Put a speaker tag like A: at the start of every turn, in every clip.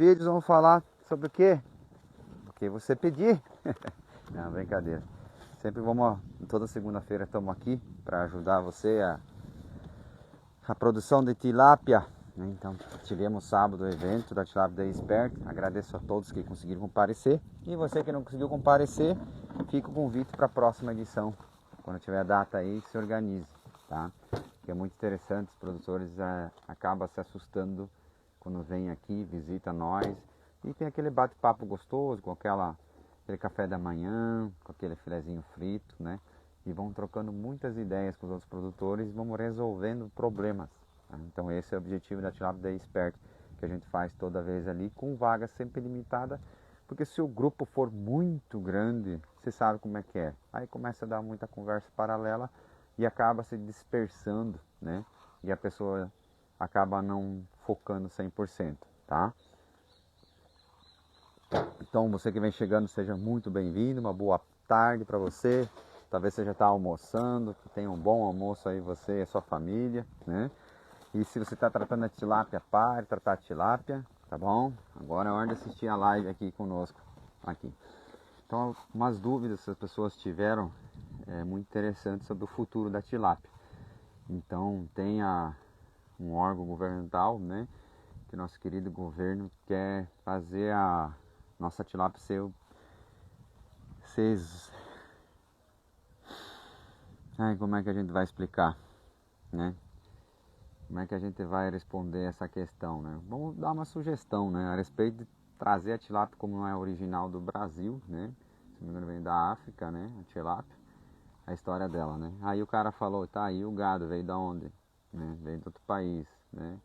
A: Vídeos vamos falar sobre o quê? O que você pedir. Não, brincadeira. Sempre vamos, toda segunda-feira estamos aqui para ajudar você a produção de tilápia. Então, tivemos sábado o evento da Tilápia Day Expert. Agradeço a todos que conseguiram comparecer. E você que não conseguiu comparecer, fica o convite para a próxima edição. Quando tiver a data aí, se organize, tá? Que é muito interessante, os produtores acabam se assustando quando vem aqui, visita nós. E tem aquele bate-papo gostoso, com aquele café da manhã, com aquele filezinho frito, né? E vão trocando muitas ideias com os outros produtores e vamos resolvendo problemas. Tá? Então esse é o objetivo da Tilápia Day Expert, que a gente faz toda vez ali, com vaga sempre limitada, porque se o grupo for muito grande, você sabe como é que é. Aí começa a dar muita conversa paralela e acaba se dispersando, né? E a pessoa acaba não focando 100%, tá? Então você que vem chegando, seja muito bem-vindo, uma boa tarde para você. Talvez você já está almoçando, que tenha um bom almoço aí você e a sua família, né? E se você está tratando a tilápia, pare de tratar a tilápia, tá bom? Agora é hora de assistir a live aqui conosco, aqui. Então, umas dúvidas que as pessoas tiveram muito interessantes sobre o futuro da tilápia. Então, tem um órgão governamental, né? Que nosso querido governo quer fazer a nossa tilápia ser. Ai, como é que a gente vai explicar, né? Como é que a gente vai responder essa questão, né? Vamos dar uma sugestão, né? A respeito de trazer a tilápia como não é original do Brasil, né? Se não me engano vem da África, né? A tilápia, a história dela, né? Aí o cara falou, tá, aí o gado veio da onde? Né? Veio de outro país, né?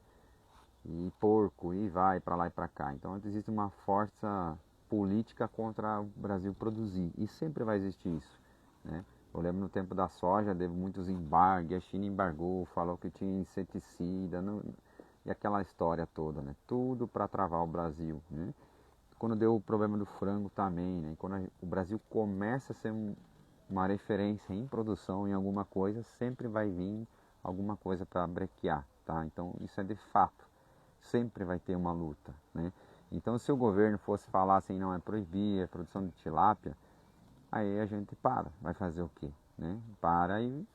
A: E porco, e vai para lá e para cá. Então existe uma força política contra o Brasil produzir, e sempre vai existir isso, né? Eu lembro no tempo da soja, teve muitos embargos, a China embargou, falou que tinha inseticida, e aquela história toda, né? Tudo para travar o Brasil, né? Quando deu o problema do frango também, né? Quando o Brasil começa a ser uma referência em produção em alguma coisa, sempre vai vir alguma coisa para brequear, tá? Então isso é de fato, sempre vai ter uma luta, né? Então se o governo fosse falar assim, não, é proibir a produção de tilápia, aí a gente vai fazer o quê? Né? Para e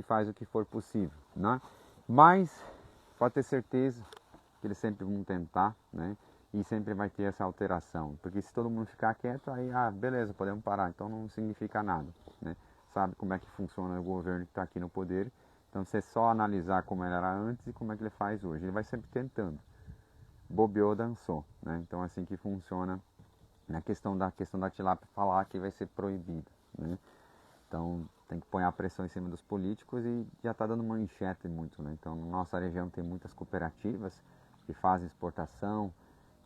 A: faz o que for possível, né? Mas pode ter certeza que eles sempre vão tentar, né? E sempre vai ter essa alteração, porque se todo mundo ficar quieto, aí, beleza, podemos parar, então não significa nada, né? Sabe como é que funciona o governo que está aqui no poder, então você só analisar como ele era antes e como é que ele faz hoje, ele vai sempre tentando, bobeou, dançou, né? Então é assim que funciona na questão da tilápia, falar que vai ser proibida, né? Então tem que pôr a pressão em cima dos políticos e já está dando manchete muito, né? Então na nossa região tem muitas cooperativas que fazem exportação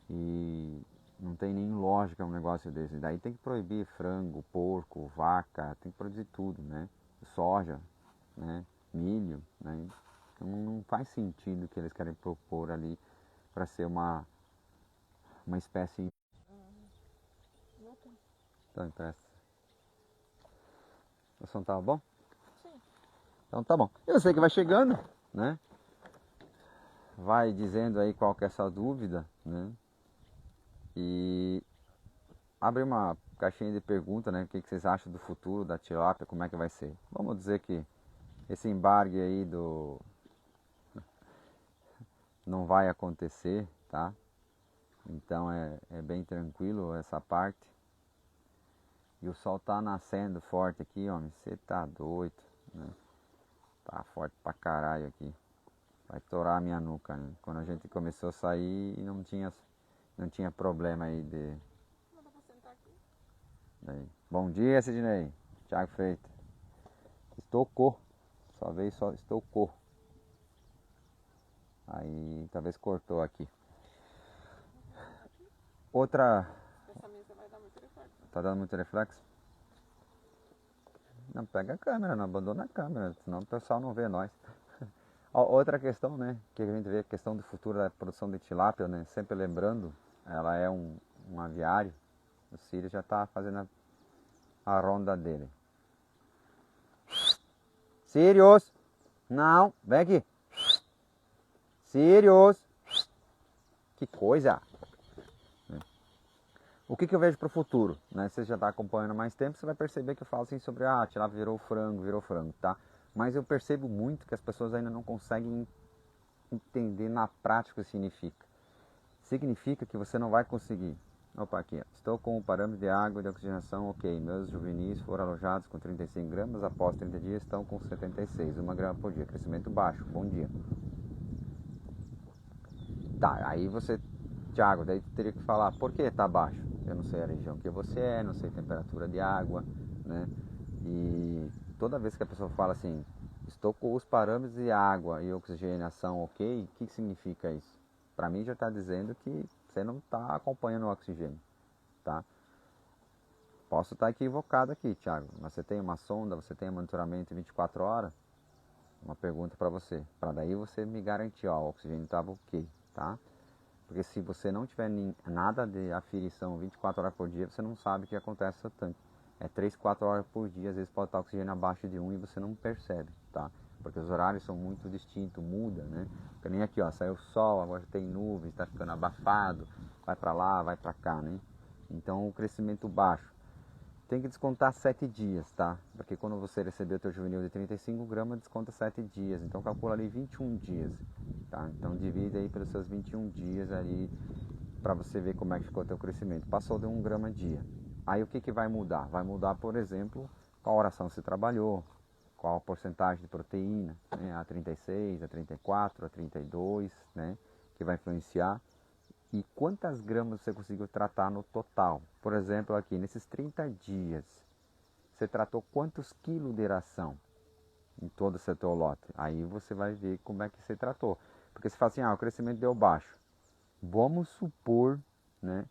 A: e não tem nem lógica um negócio desse. Daí tem que proibir frango, porco, vaca, tem que produzir tudo, né? Soja, né? Milho, né? Então não faz sentido o que eles querem propor ali para ser uma espécie. Então empresta. O som tava bom?
B: Sim.
A: Então tá bom. Eu sei que vai chegando, né? Vai dizendo aí qual que é essa dúvida, né? E abre uma caixinha de pergunta, né? O que vocês acham do futuro da tilápia, como é que vai ser? Vamos dizer que esse embargue aí não vai acontecer, tá? Então é bem tranquilo essa parte. E o sol tá nascendo forte aqui, homem. Você tá doido, né? Tá forte pra caralho aqui. Vai torar a minha nuca, né? Quando a gente começou a sair, não tinha problema aí de.
B: Não dá pra sentar aqui?
A: Daí. Bom dia, Sidney. Thiago Freitas. Estocou. Só estocou. Aí talvez cortou aqui. Outra.
B: Essa mesa vai dar muito reflexo.
A: Tá dando muito reflexo? Não, pega a câmera, não abandona a câmera, senão o pessoal não vê nós. Outra questão, né, que a gente vê, a questão do futuro da produção de tilápia, né, sempre lembrando, ela é um aviário, o Sirius já está fazendo a ronda dele. Sirius! Não, vem aqui! Sirius! Que coisa! O que eu vejo para o futuro? Né? Você já está acompanhando há mais tempo, você vai perceber que eu falo assim sobre a tilápia virou frango, tá? Mas eu percebo muito que as pessoas ainda não conseguem entender na prática o que significa. Significa que você não vai conseguir. Opa, aqui, ó. Estou com o parâmetro de água e de oxigenação ok. Meus juvenis foram alojados com 35 gramas, após 30 dias estão com 76, 1 grama por dia. Crescimento baixo, bom dia. Tá, aí você, Thiago, daí tu teria que falar, por que está baixo? Eu não sei a região que você é, não sei a temperatura de água, né? E toda vez que a pessoa fala assim, estou com os parâmetros de água e oxigenação ok, o que significa isso? Para mim já está dizendo que você não está acompanhando o oxigênio, tá? Posso estar equivocado aqui, Thiago, mas você tem uma sonda, você tem um monitoramento em 24 horas? Uma pergunta para você, para daí você me garantir, ó, o oxigênio estava ok, tá? Porque se você não tiver nada de aferição 24 horas por dia, você não sabe o que acontece no seu tanque. É 3, 4 horas por dia, às vezes pode estar oxigênio abaixo de 1 e você não percebe, tá? Porque os horários são muito distintos, muda, né? Porque nem aqui, ó, saiu o sol, agora tem nuvens, está ficando abafado, vai para lá, vai para cá, né? Então o crescimento baixo. Tem que descontar 7 dias, tá? Porque quando você receber o teu juvenil de 35 gramas, desconta 7 dias. Então calcula ali 21 dias, tá? Então divide aí pelos seus 21 dias ali para você ver como é que ficou o teu crescimento. Passou de 1 grama dia. Aí o que vai mudar? Vai mudar, por exemplo, qual oração você trabalhou, qual a porcentagem de proteína, né? A 36, a 34, a 32, né? Que vai influenciar. E quantas gramas você conseguiu tratar no total. Por exemplo, aqui, nesses 30 dias, você tratou quantos quilos de ração em todo o seu teu lote? Aí você vai ver como é que você tratou. Porque você fala assim, o crescimento deu baixo. Vamos supor, né,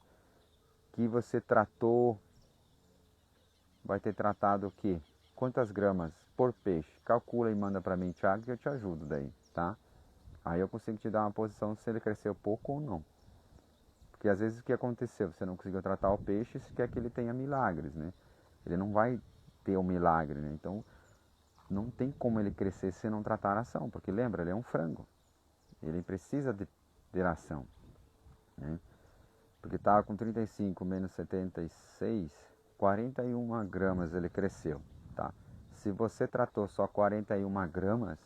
A: que você tratou, vai ter tratado o quê? Quantas gramas por peixe? Calcula e manda para mim, Thiago, que eu te ajudo daí, tá? Aí eu consigo te dar uma posição se ele cresceu pouco ou não. Porque às vezes o que aconteceu? Você não conseguiu tratar o peixe, você quer que ele tenha milagres, né? Ele não vai ter um milagre, né? Então não tem como ele crescer se não tratar a ração, porque lembra, ele é um frango. Ele precisa de ração, né? Porque estava com 35 menos 76, 41 gramas ele cresceu, tá? Se você tratou só 41 gramas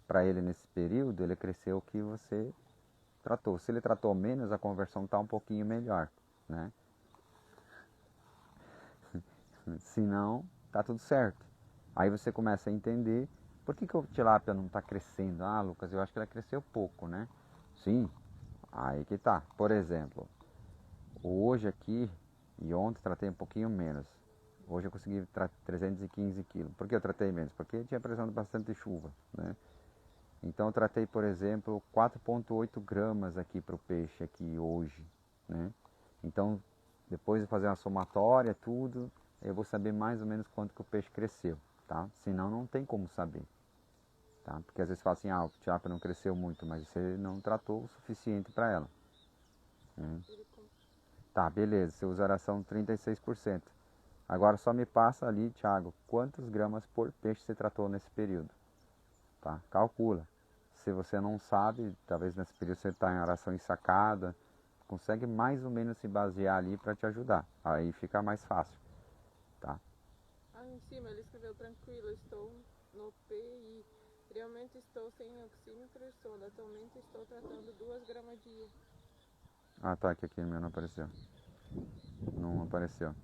A: para ele nesse período, ele cresceu o que você tratou. Se ele tratou menos, a conversão está um pouquinho melhor, né? Se não, tá tudo certo. Aí você começa a entender por que o tilápia não está crescendo. Ah, Lucas, eu acho que ela cresceu pouco, né? Sim, aí que tá. Por exemplo, hoje aqui e ontem tratei um pouquinho menos. Hoje eu consegui 315 quilos. Por que eu tratei menos? Porque tinha precisão de bastante chuva, né? Então eu tratei, por exemplo, 4,8 gramas aqui para o peixe aqui hoje, né? Então, depois de fazer uma somatória, tudo, eu vou saber mais ou menos quanto que o peixe cresceu, tá? Senão não tem como saber, tá? Porque às vezes fala assim, o tilápia não cresceu muito, mas você não tratou o suficiente para ela, né? Tá, beleza, você usa a ração 36%. Agora só me passa ali, Thiago, quantos gramas por peixe você tratou nesse período, tá? Calcula. Se você não sabe, talvez nesse período você está em oração ensacada, consegue mais ou menos se basear ali para te ajudar. Aí fica mais fácil, tá?
B: Aí em cima ele escreveu tranquilo, estou no PI. Realmente estou sem oxímetro e sonda. Atualmente estou tratando 2 gramas dia.
A: Ah, tá, aqui no meu não apareceu. Não apareceu.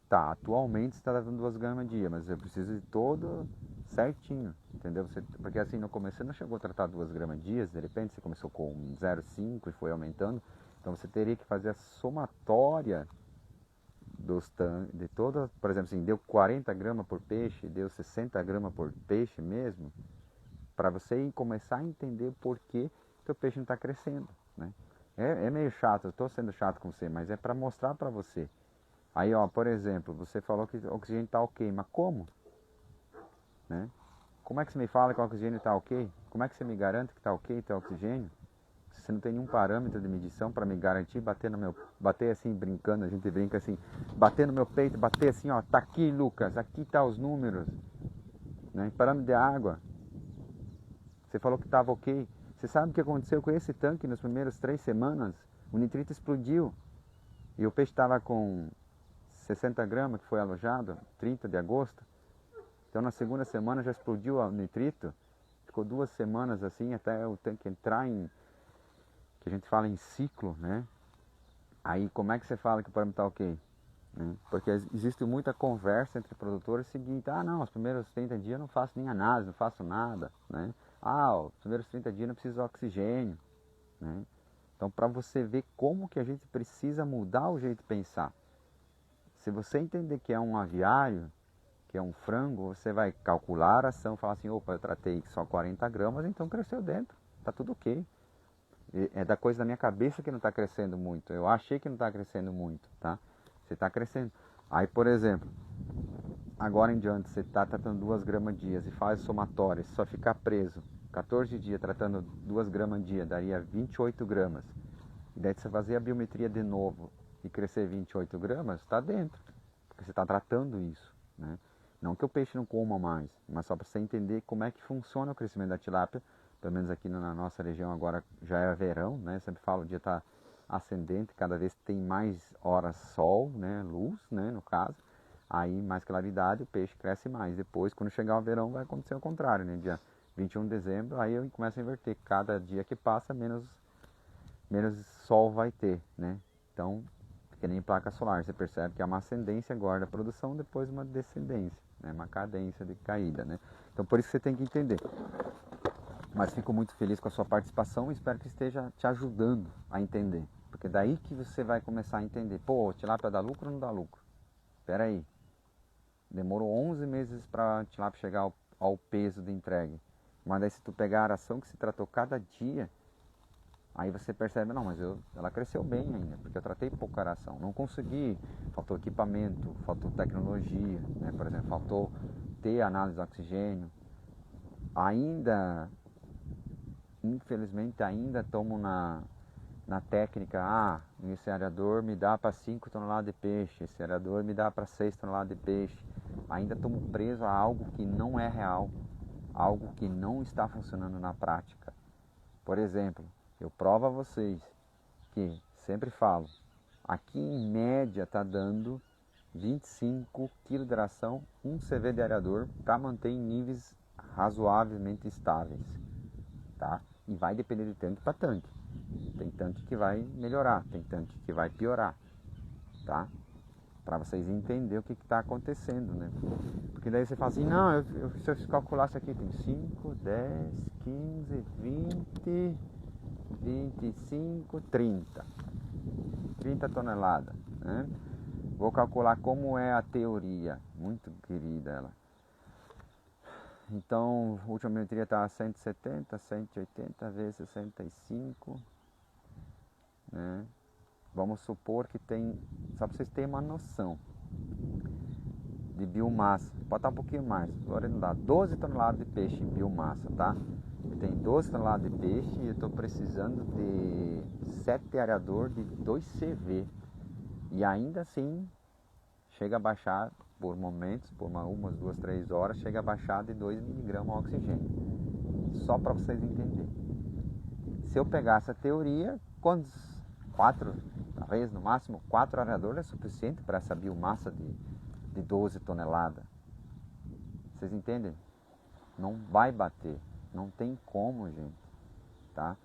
A: Tá, atualmente você está tratando 2 gramas dia, mas eu preciso de todo certinho, entendeu? Porque assim, no começo você não chegou a tratar 2 gramas dias, de repente você começou com 0,5 e foi aumentando, então você teria que fazer a somatória dos tanques, de toda, por exemplo, assim, deu 40 gramas por peixe, deu 60 gramas por peixe mesmo, para você começar a entender por que teu peixe não está crescendo, né? É meio chato, eu estou sendo chato com você, mas é para mostrar para você. Aí, ó, por exemplo, você falou que o oxigênio está ok, mas como? Né? Como é que você me fala que o oxigênio está ok? Como é que você me garante que está ok teu oxigênio? Se você não tem nenhum parâmetro de medição para me garantir, bater assim, brincando, a gente brinca assim, bater no meu peito, bater assim, ó, tá aqui, Lucas, aqui tá os números, né? Parâmetro de água. Você falou que estava ok. Você sabe o que aconteceu com esse tanque nas primeiras 3 semanas? O nitrito explodiu. E o peixe estava com 60 gramas, que foi alojado, 30 de agosto. Então na segunda semana já explodiu o nitrito. Ficou 2 semanas assim, até o tanque entrar em, que a gente fala em ciclo, né? Aí como é que você fala que o parâmetro está ok? Né? Porque existe muita conversa entre produtores seguinte, ah não, os primeiros 30 dias eu não faço nem análise, não faço nada, né? Ah, os primeiros 30 dias não preciso de oxigênio, né? Então para você ver como que a gente precisa mudar o jeito de pensar. Se você entender que é um aviário, que é um frango, você vai calcular a ação, falar assim, opa, eu tratei só 40 gramas, então cresceu dentro, tá tudo ok. É da coisa da minha cabeça que não está crescendo muito, eu achei que não está crescendo muito, tá? Você está crescendo. Aí, por exemplo, agora em diante, você está tratando 2 gramas dia e faz somatória, se só ficar preso 14 dias tratando 2 gramas dia, daria 28 gramas. E daí você fazer a biometria de novo e crescer 28 gramas, está dentro, porque você está tratando isso, né? Não que o peixe não coma mais, mas só para você entender como é que funciona o crescimento da tilápia. Pelo menos aqui na nossa região agora já é verão, né? Eu sempre falo, o dia está ascendente, cada vez tem mais horas sol, né? Luz, né? No caso, aí mais claridade, o peixe cresce mais. Depois, quando chegar o verão, vai acontecer o contrário, né? Dia 21 de dezembro, aí eu começo a inverter. Cada dia que passa, menos sol vai ter, né? Então, que nem placa solar, você percebe que é uma ascendência agora da produção, depois uma descendência, né? Uma cadência de caída, né? Então, por isso que você tem que entender. Mas fico muito feliz com a sua participação e espero que esteja te ajudando a entender. Porque daí que você vai começar a entender. Pô, tilápia dá lucro ou não dá lucro? Espera aí. Demorou 11 meses para a tilápia chegar ao peso de entregue. Mas daí se tu pegar a aração que se tratou cada dia, aí você percebe, não, mas ela cresceu bem ainda, porque eu tratei pouca aração. Não consegui, faltou equipamento, faltou tecnologia, né? Por exemplo, faltou ter análise de oxigênio. Ainda infelizmente ainda tomo na técnica, esse areador me dá para 5 toneladas de peixe, esse areador me dá para 6 toneladas de peixe. Ainda tomo preso a algo que não é real, algo que não está funcionando na prática. Por exemplo, eu provo a vocês que, sempre falo, aqui em média está dando 25 kg de ração, 1 CV de areador para manter em níveis razoavelmente estáveis, tá? E vai depender de tanque para tanque. Tem tanque que vai melhorar, tem tanque que vai piorar, tá? Para vocês entenderem o que está acontecendo, né? Porque daí você fala assim, não, se eu calculasse aqui, tem 5, 10, 15, 20, 25, 30. 30 toneladas, né? Vou calcular como é a teoria, muito querida ela. Então, a última biometria está a 170, 180 vezes 65, né? Vamos supor que tem, só para vocês terem uma noção de biomassa, pode estar um pouquinho mais, agora não dá, 12 toneladas de peixe em biomassa, tá? Tem 12 toneladas de peixe e eu estou precisando de 7 areador de 2 CV. E ainda assim, chega a baixar por momentos, por umas 2, 3 horas, chega a baixar de 2 mg o oxigênio. Só para vocês entenderem. Se eu pegar essa teoria, quantos? 4, talvez no máximo 4 areadores é suficiente para essa biomassa de 12 toneladas. Vocês entendem? Não vai bater. Não tem como, gente. Tá?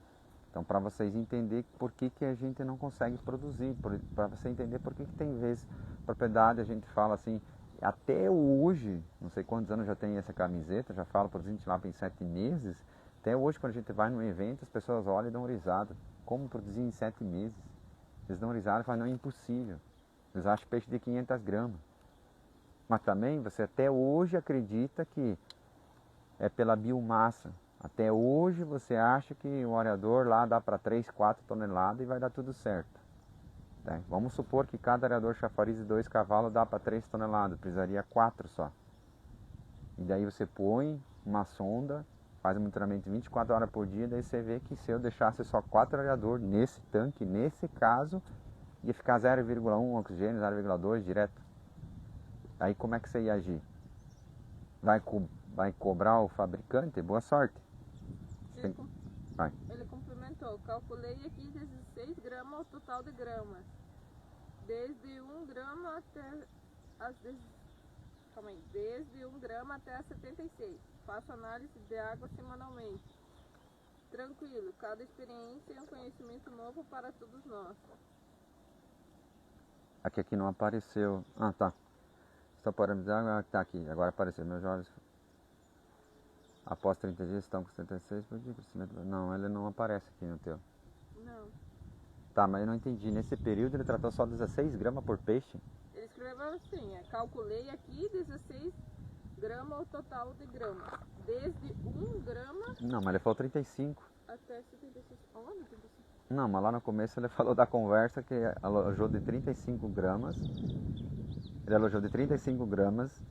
A: Então, para vocês entenderem por que a gente não consegue produzir, para você entender por que tem vezes propriedade, a gente fala assim, até hoje, não sei quantos anos já tem essa camiseta, já falo produzindo lá em 7 meses, até hoje quando a gente vai num evento, as pessoas olham e dão risada. Como produzir em 7 meses? Eles dão risada e falam, não, é impossível. Eles acham peixe de 500 gramas. Mas também você até hoje acredita que é pela biomassa. Até hoje você acha que o areador lá dá para 3, 4 toneladas e vai dar tudo certo. Tá? Vamos supor que cada areador chafariz de 2 cavalos dá para 3 toneladas, precisaria 4 só. E daí você põe uma sonda, faz um monitoramento 24 horas por dia, daí você vê que se eu deixasse só 4 areador nesse tanque, nesse caso, ia ficar 0,1 oxigênio, 0,2 direto. Aí como é que você ia agir? Vai cobrar o fabricante? Boa sorte.
B: Ele complementou, calculei aqui 16 gramas o total de gramas. desde 1 grama até as desde 1 grama até as 76. Faço análise de água semanalmente. Tranquilo, cada experiência é um conhecimento novo para todos nós.
A: Aqui não apareceu. Ah, tá. Estou parando de água. Tá aqui. Agora apareceu. Meus olhos após 30 dias estão com 76 por dia. Não, ele não aparece aqui no teu.
B: Não.
A: Tá, mas eu não entendi. Nesse período ele tratou só 16 gramas por peixe?
B: Ele escreveu assim, calculei aqui 16 gramas o total de gramas. Desde 1 grama
A: Não, mas ele falou 35.
B: até 76. Onde? 35?
A: Não, mas lá no começo ele falou da conversa que alojou de 35 gramas. Ele alojou de 35 gramas,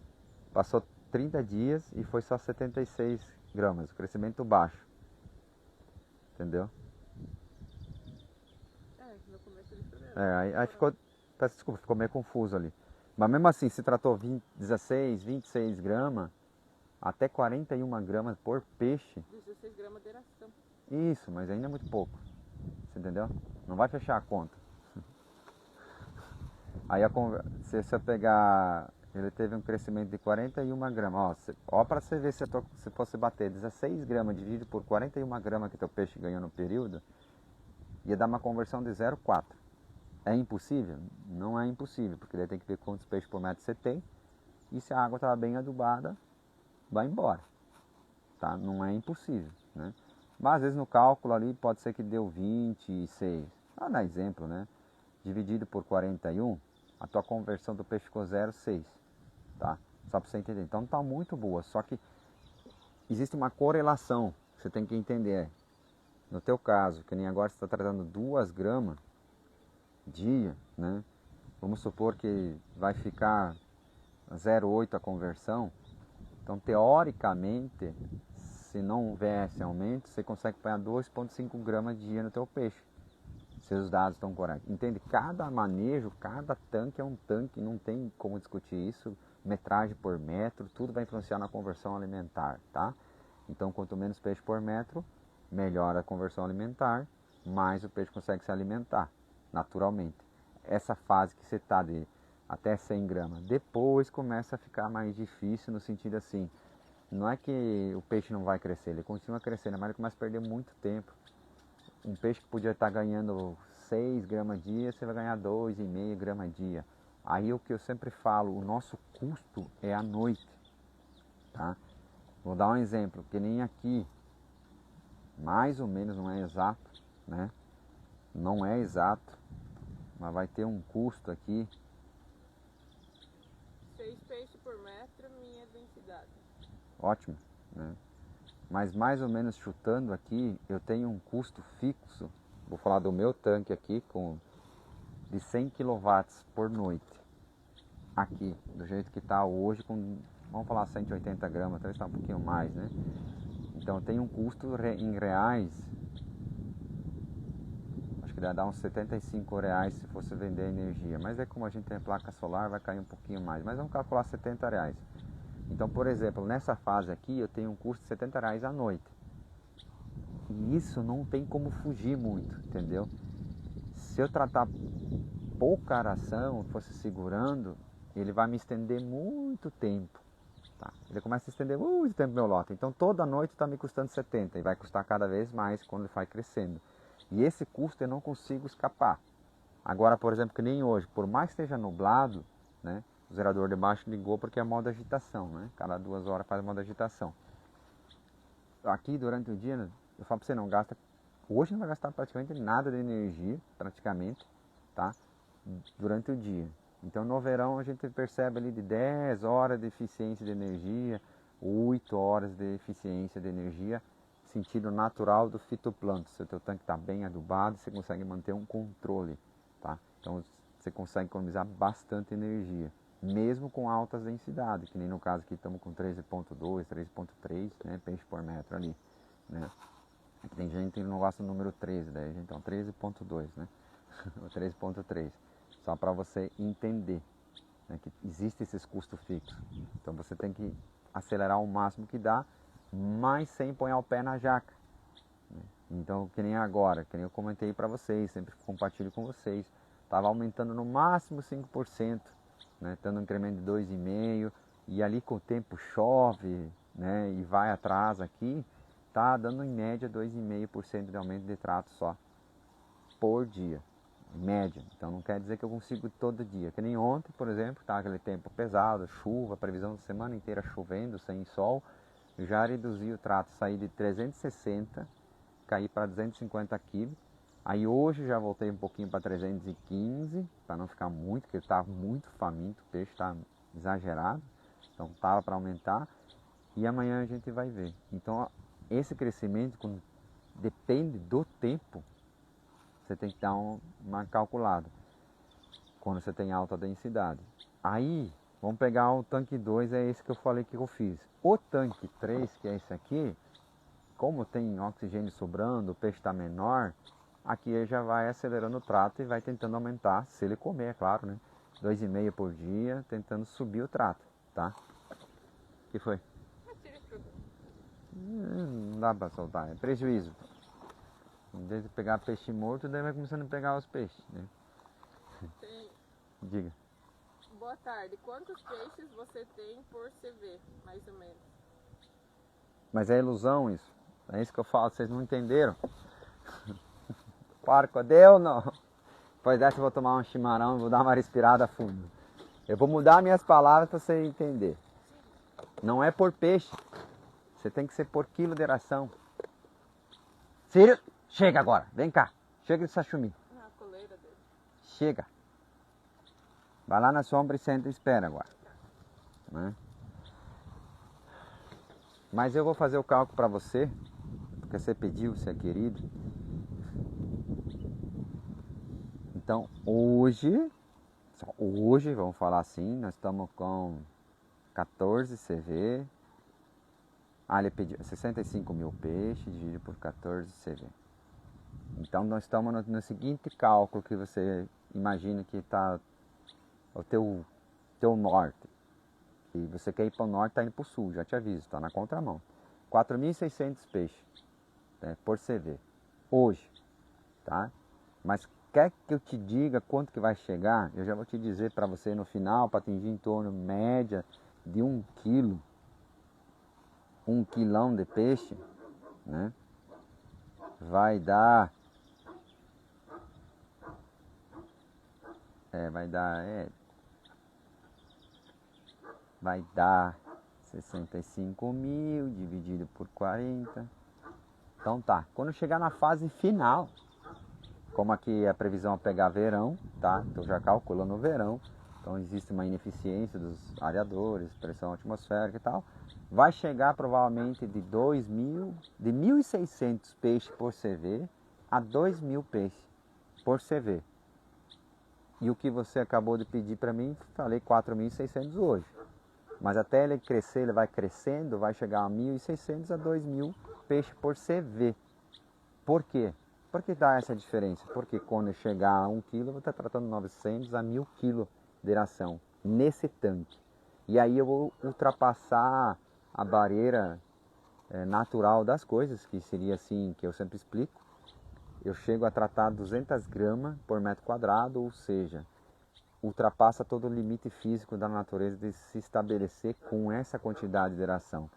A: passou 30 dias e foi só 76 gramas, crescimento baixo. Entendeu?
B: No começo ele escreveu.
A: Aí ficou, peço desculpa, ficou meio confuso ali. Mas mesmo assim, se tratou 16, 26 gramas, até 41 gramas por peixe.
B: 16 gramas de ração.
A: Isso, mas ainda é muito pouco. Você entendeu? Não vai fechar a conta. Aí se você pegar, ele teve um crescimento de 41 gramas. Ó para você ver se fosse bater 16 gramas dividido por 41 gramas que teu peixe ganhou no período, ia dar uma conversão de 0,4. É impossível? Não é impossível, porque daí tem que ver quantos peixes por metro você tem. E se a água estava bem adubada, vai embora. Tá? Não é impossível, né? Mas às vezes no cálculo ali pode ser que deu 26. Ah, dá exemplo, né? Dividido por 41, a tua conversão do peixe ficou 0,6. Tá? Só para você entender. Então não está muito boa. Só que existe uma correlação que você tem que entender. No teu caso, que nem agora você está tratando 2 gramas dia, né? Vamos supor que vai ficar 0,8 a conversão. Então, teoricamente, se não houver esse aumento, você consegue pegar 2,5 gramas dia no teu peixe. Se os dados estão corretos. Entende? Cada manejo, cada tanque é um tanque, não tem como discutir isso. Metragem por metro, tudo vai influenciar na conversão alimentar, tá? Então, quanto menos peixe por metro, melhor a conversão alimentar, mais o peixe consegue se alimentar, naturalmente. Essa fase que você está de até 100 gramas, depois começa a ficar mais difícil no sentido assim, não é que o peixe não vai crescer, ele continua crescendo, mas ele começa a perder muito tempo. Um peixe que podia estar ganhando 6 gramas dia, você vai ganhar 2,5 gramas dia. Aí o que eu sempre falo, o nosso custo é à noite, tá? Vou dar um exemplo, que nem aqui, mais ou menos, não é exato, né? Não é exato, mas vai ter um custo aqui.
B: 6 peixes por metro, minha densidade.
A: Ótimo, né? Mas mais ou menos chutando aqui, eu tenho um custo fixo, vou falar do meu tanque aqui, de 100 kW por noite. Aqui, do jeito que está hoje, vamos falar 180 gramas, talvez está um pouquinho mais, né? Então tem um custo em reais, acho que dá uns R$75 se fosse vender energia. Mas é como a gente tem placa solar, vai cair um pouquinho mais. Mas vamos calcular R$70. Então, por exemplo, nessa fase aqui eu tenho um custo de R$70 à noite. E isso não tem como fugir muito, entendeu? Se eu tratar pouca aração, fosse segurando, ele vai me estender muito tempo. Tá? Ele começa a estender muito tempo meu lote. Então toda noite está me custando 70 e vai custar cada vez mais quando ele vai crescendo. E esse custo eu não consigo escapar. Agora, por exemplo, que nem hoje, por mais que esteja nublado, né, o zerador de baixo ligou porque é modo agitação, né? Cada 2 horas faz modo agitação. Aqui durante o dia, eu falo para você, não gasta, hoje não vai gastar praticamente nada de energia, praticamente, tá? Durante o dia. Então no verão a gente percebe ali de 10 horas de eficiência de energia, 8 horas de eficiência de energia, sentido natural do fitoplâncton. Se o teu tanque está bem adubado, você consegue manter um controle, tá? Então você consegue economizar bastante energia, mesmo com altas densidades, que nem no caso aqui estamos com 13.2, 3.3, né, peixe por metro ali, né? Tem gente que não gosta do número 13, daí então 13.2, né? O 3.3. Só para você entender, né, que existem esses custos fixos. Então você tem que acelerar o máximo que dá, mas sem pôr o pé na jaca, né? Então, que nem agora, que nem eu comentei para vocês, sempre compartilho com vocês, estava aumentando no máximo 5%, né, tendo um incremento de 2,5%, e ali com o tempo chove, né, e vai atrás aqui, tá dando em média 2,5% de aumento de trato só por dia, em média. Então não quer dizer que eu consigo todo dia, que nem ontem, por exemplo, tá aquele tempo pesado, chuva, previsão de semana inteira chovendo, sem sol, eu já reduzi o trato, saí de 360, caí para 250 quilos. Aí hoje já voltei um pouquinho para 315, para não ficar muito, porque eu estava muito faminto, o peixe está exagerado, então estava para aumentar. E amanhã a gente vai ver. Então esse crescimento depende do tempo, você tem que dar uma calculada, quando você tem alta densidade. Aí, vamos pegar o tanque 2, é esse que eu falei que eu fiz. O tanque 3, que é esse aqui, como tem oxigênio sobrando, o peixe está menor, aqui ele já vai acelerando o trato e vai tentando aumentar, se ele comer, é claro, né? 2,5 por dia, tentando subir o trato, tá? O que foi? Não dá para soltar, é prejuízo. Em vez de pegar peixe morto, daí vai começando a pegar os peixes, né?
B: Tem.
A: Diga.
B: Boa tarde. Quantos peixes você tem por CV, mais ou menos?
A: Mas é ilusão isso. É isso que eu falo, vocês não entenderam. Porco, deu não? Depois dessa eu vou tomar um chimarrão e vou dar uma respirada fundo. Eu vou mudar minhas palavras para você entender. Não é por peixe. Você tem que ser por quilo de ração. Sírio, chega agora. Vem cá. Chega de sashimi.
B: Na coleira dele.
A: Chega. Vai lá na sombra e senta e espera agora. Né? Mas eu vou fazer o cálculo para você, porque você pediu, você é querido. Então hoje, vamos falar assim, nós estamos com 14 CV. Ele pediu 65 mil peixes, dividido por 14 CV. Então nós estamos no seguinte cálculo que você imagina que está o teu norte. E você quer ir para o norte, está indo para o sul, já te aviso, está na contramão. 4.600 peixes, né, por CV, hoje, tá? Mas quer que eu te diga quanto que vai chegar? Eu já vou te dizer para você no final, para atingir em torno média de 1 quilo, 1 quilão de peixe, né? Vai dar, vai dar 65 mil dividido por 40. Então tá, quando chegar na fase final, como aqui a previsão é pegar verão, tá? Então já calculou no verão, então existe uma ineficiência dos areadores, pressão atmosférica e tal. Vai chegar provavelmente de 1.600 peixes por CV a 2.000 peixes por CV. E o que você acabou de pedir para mim, falei 4.600 hoje. Mas até ele crescer, ele vai crescendo, vai chegar a 1.600 a 2.000 peixes por CV. Por quê? Por que dá essa diferença? Porque quando eu chegar a 1 kg, eu vou estar tratando 900 a 1.000 kg de ração nesse tanque. E aí eu vou ultrapassar a barreira natural das coisas, que seria assim, que eu sempre explico. Eu chego a tratar 200 gramas por metro quadrado, ou seja, ultrapassa todo o limite físico da natureza de se estabelecer com essa quantidade de ração.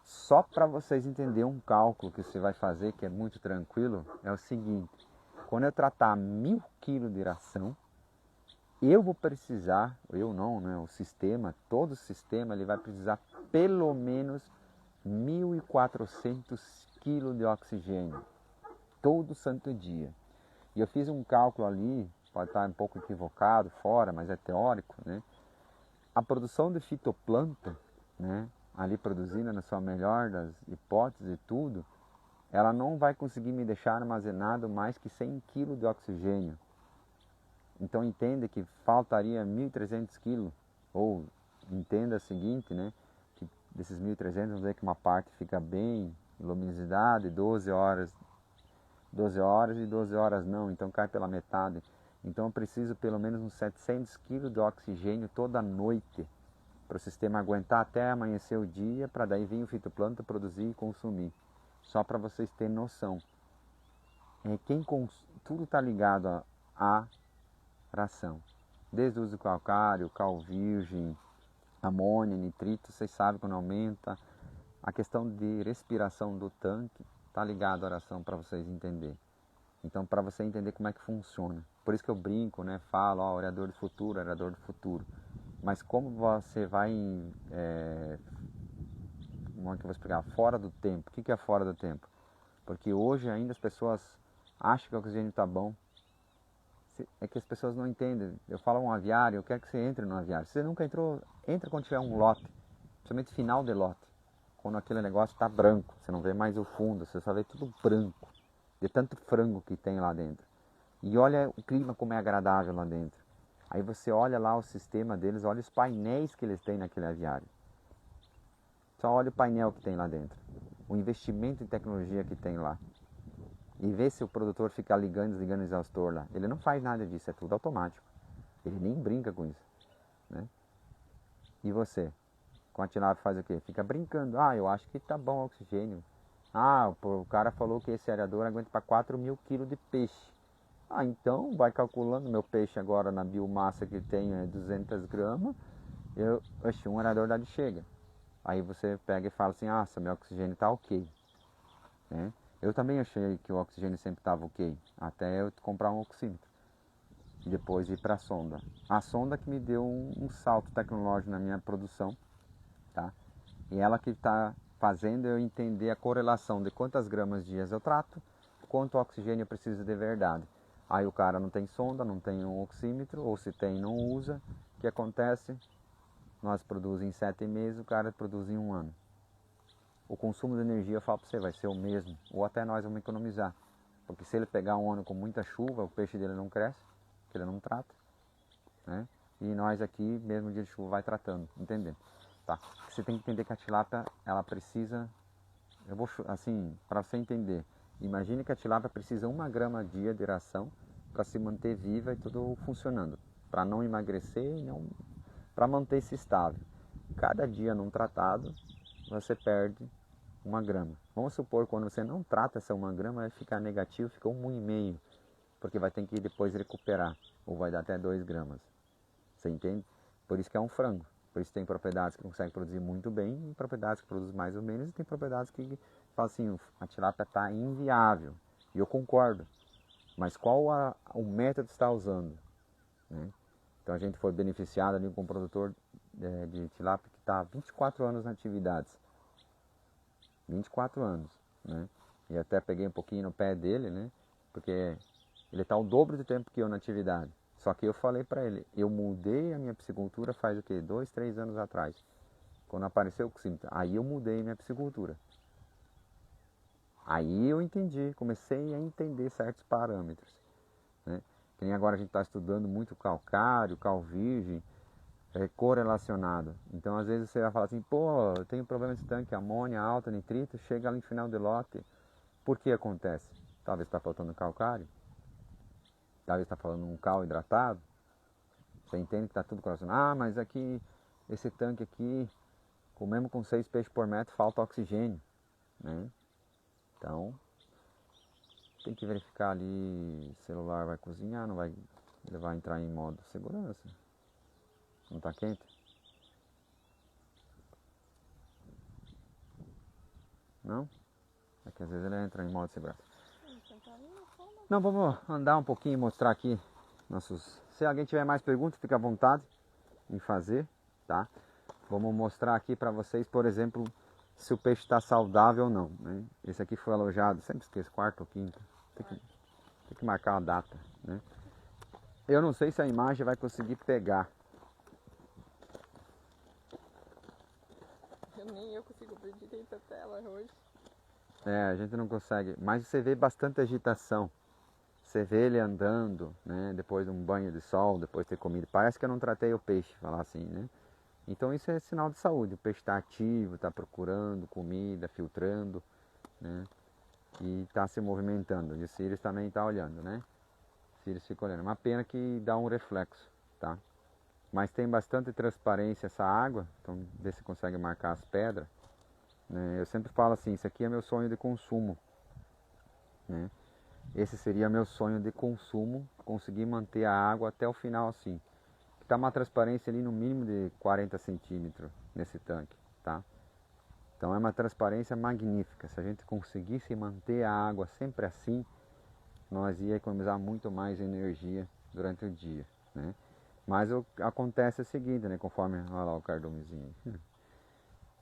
A: Só para vocês entenderem um cálculo que você vai fazer, que é muito tranquilo, é o seguinte: quando eu tratar 1.000 kg de ração, eu vou precisar, eu não, né? O sistema, todo o sistema, ele vai precisar pelo menos 1.400 kg de oxigênio, todo santo dia. E eu fiz um cálculo ali, pode estar um pouco equivocado, fora, mas é teórico, né? A produção de fitoplâncton, né, ali produzindo na sua melhor das hipóteses e tudo, ela não vai conseguir me deixar armazenado mais que 100 kg de oxigênio. Então entenda que faltaria 1.300 kg, ou entenda o seguinte, né, que desses 1.300, vamos dizer que uma parte fica bem em luminosidade, 12 horas e 12 horas não, então cai pela metade. Então eu preciso pelo menos uns 700 kg de oxigênio toda noite para o sistema aguentar até amanhecer o dia, para daí vir o fitoplâncton produzir e consumir. Só para vocês terem noção. Tudo está ligado a fração. Desde o uso do calcário, cal virgem, amônia, nitrito, vocês sabem quando aumenta. A questão de respiração do tanque está ligada à oração para vocês entenderem. Então, para você entender como é que funciona. Por isso que eu brinco, né? Falo, ó, orador do futuro, orador do futuro. Mas como você vai, como é que eu vou explicar? Fora do tempo. O que é fora do tempo? Porque hoje ainda as pessoas acham que o oxigênio está bom. É que as pessoas não entendem. Eu falo um aviário, eu quero que você entre no aviário. Se você nunca entrou, entra quando tiver um lote. Principalmente final de lote. Quando aquele negócio está branco. Você não vê mais o fundo, você só vê tudo branco. De tanto frango que tem lá dentro. E olha o clima como é agradável lá dentro. Aí você olha lá o sistema deles, olha os painéis que eles têm naquele aviário. Só olha o painel que tem lá dentro. O investimento em tecnologia que tem lá. E vê se o produtor fica ligando e desligando o exaustor lá. Ele não faz nada disso, é tudo automático. Ele nem brinca com isso. Né? E você? Com a tilápia faz o quê? Fica brincando. Ah, eu acho que tá bom o oxigênio. Ah, o cara falou que esse aerador aguenta para 4.000 quilos de peixe. Ah, então vai calculando. Meu peixe agora na biomassa que tem é 200 gramas. Um aerador dali chega. Aí você pega e fala assim, ah, meu oxigênio está ok. Né? Eu também achei que o oxigênio sempre estava ok, até eu comprar um oxímetro. E depois ir para a sonda. A sonda que me deu um salto tecnológico na minha produção. Tá? E ela que está fazendo eu entender a correlação de quantas gramas dias eu trato, quanto oxigênio eu preciso de verdade. Aí o cara não tem sonda, não tem um oxímetro, ou se tem, não usa. O que acontece? Nós produzimos em 7 meses, o cara produz em 1 ano. O consumo de energia, eu falo para você, vai ser o mesmo, ou até nós vamos economizar. Porque se ele pegar um ano com muita chuva, o peixe dele não cresce, porque ele não trata. Né? E nós aqui, mesmo dia de chuva, vai tratando, entendendo? Tá? Você tem que entender que a tilápia, ela precisa, assim, para você entender, imagine que a tilápia precisa 1 grama dia de ração para se manter viva e tudo funcionando, para não emagrecer e não, para manter-se estável. Cada dia não tratado, você perde 1 grama. Vamos supor, quando você não trata essa 1 grama, vai ficar negativo, fica 1,5, porque vai ter que depois recuperar, ou vai dar até 2 gramas. Você entende? Por isso que é um frango. Por isso tem propriedades que conseguem produzir muito bem, e propriedades que produzem mais ou menos, e tem propriedades que falam assim, a tilápia está inviável. E eu concordo. Mas qual o método que está usando? Né? Então a gente foi beneficiado ali com um produtor de tilápia que está há 24 anos na atividade. 24 anos. Né? E até peguei um pouquinho no pé dele, né? Porque ele está o dobro do tempo que eu na atividade. Só que eu falei para ele, eu mudei a minha piscicultura faz o quê? 2, 3 anos atrás. Quando apareceu o oxímetro, aí eu mudei minha piscicultura. Aí eu entendi, comecei a entender certos parâmetros. Né? Que nem agora a gente está estudando muito calcário, cal virgem, correlacionado. Então às vezes você vai falar assim, pô, eu tenho problema de tanque, amônia alta, nitrito, chega ali no final do lote. Por que acontece? Talvez está faltando calcário. Talvez está falando um cal hidratado. Você entende que está tudo correlacionado. Ah, mas aqui, esse tanque aqui, mesmo com 6 peixes por metro, falta oxigênio. Né? Então, tem que verificar ali, o celular vai cozinhar, não vai, ele vai entrar em modo segurança. Não está quente? Não? É que às vezes ele entra em modo segurança. Não, vamos andar um pouquinho e mostrar aqui nossos... Se alguém tiver mais perguntas, fica à vontade em fazer, tá? Vamos mostrar aqui para vocês, por exemplo, se o peixe está saudável ou não, né? Esse aqui foi alojado, sempre esqueço, quarto ou quinto. Tem que marcar a data, né? Eu não sei se a imagem vai conseguir pegar.
B: Nem eu consigo ver direito a tela hoje.
A: A gente não consegue, mas você vê bastante agitação. Você vê ele andando, né? Depois de um banho de sol, depois de ter comido. Parece que eu não tratei o peixe, falar assim, né? Então isso é sinal de saúde. O peixe está ativo, está procurando comida, filtrando, né? E está se movimentando. E o Sirius também está olhando, né? O Sirius fica olhando. Uma pena que dá um reflexo, tá? Mas tem bastante transparência essa água. Então vê se consegue marcar as pedras. Né? Eu sempre falo assim, isso aqui é meu sonho de consumo. Né? esse seria meu sonho de consumo, conseguir manter a água até o final assim. Está uma transparência ali no mínimo de 40 centímetros nesse tanque, tá? Então é uma transparência magnífica. Se a gente conseguisse manter a água sempre assim, nós ia economizar muito mais energia durante o dia, né? Mas acontece o seguinte, né? Conforme, olha lá o cardumezinho.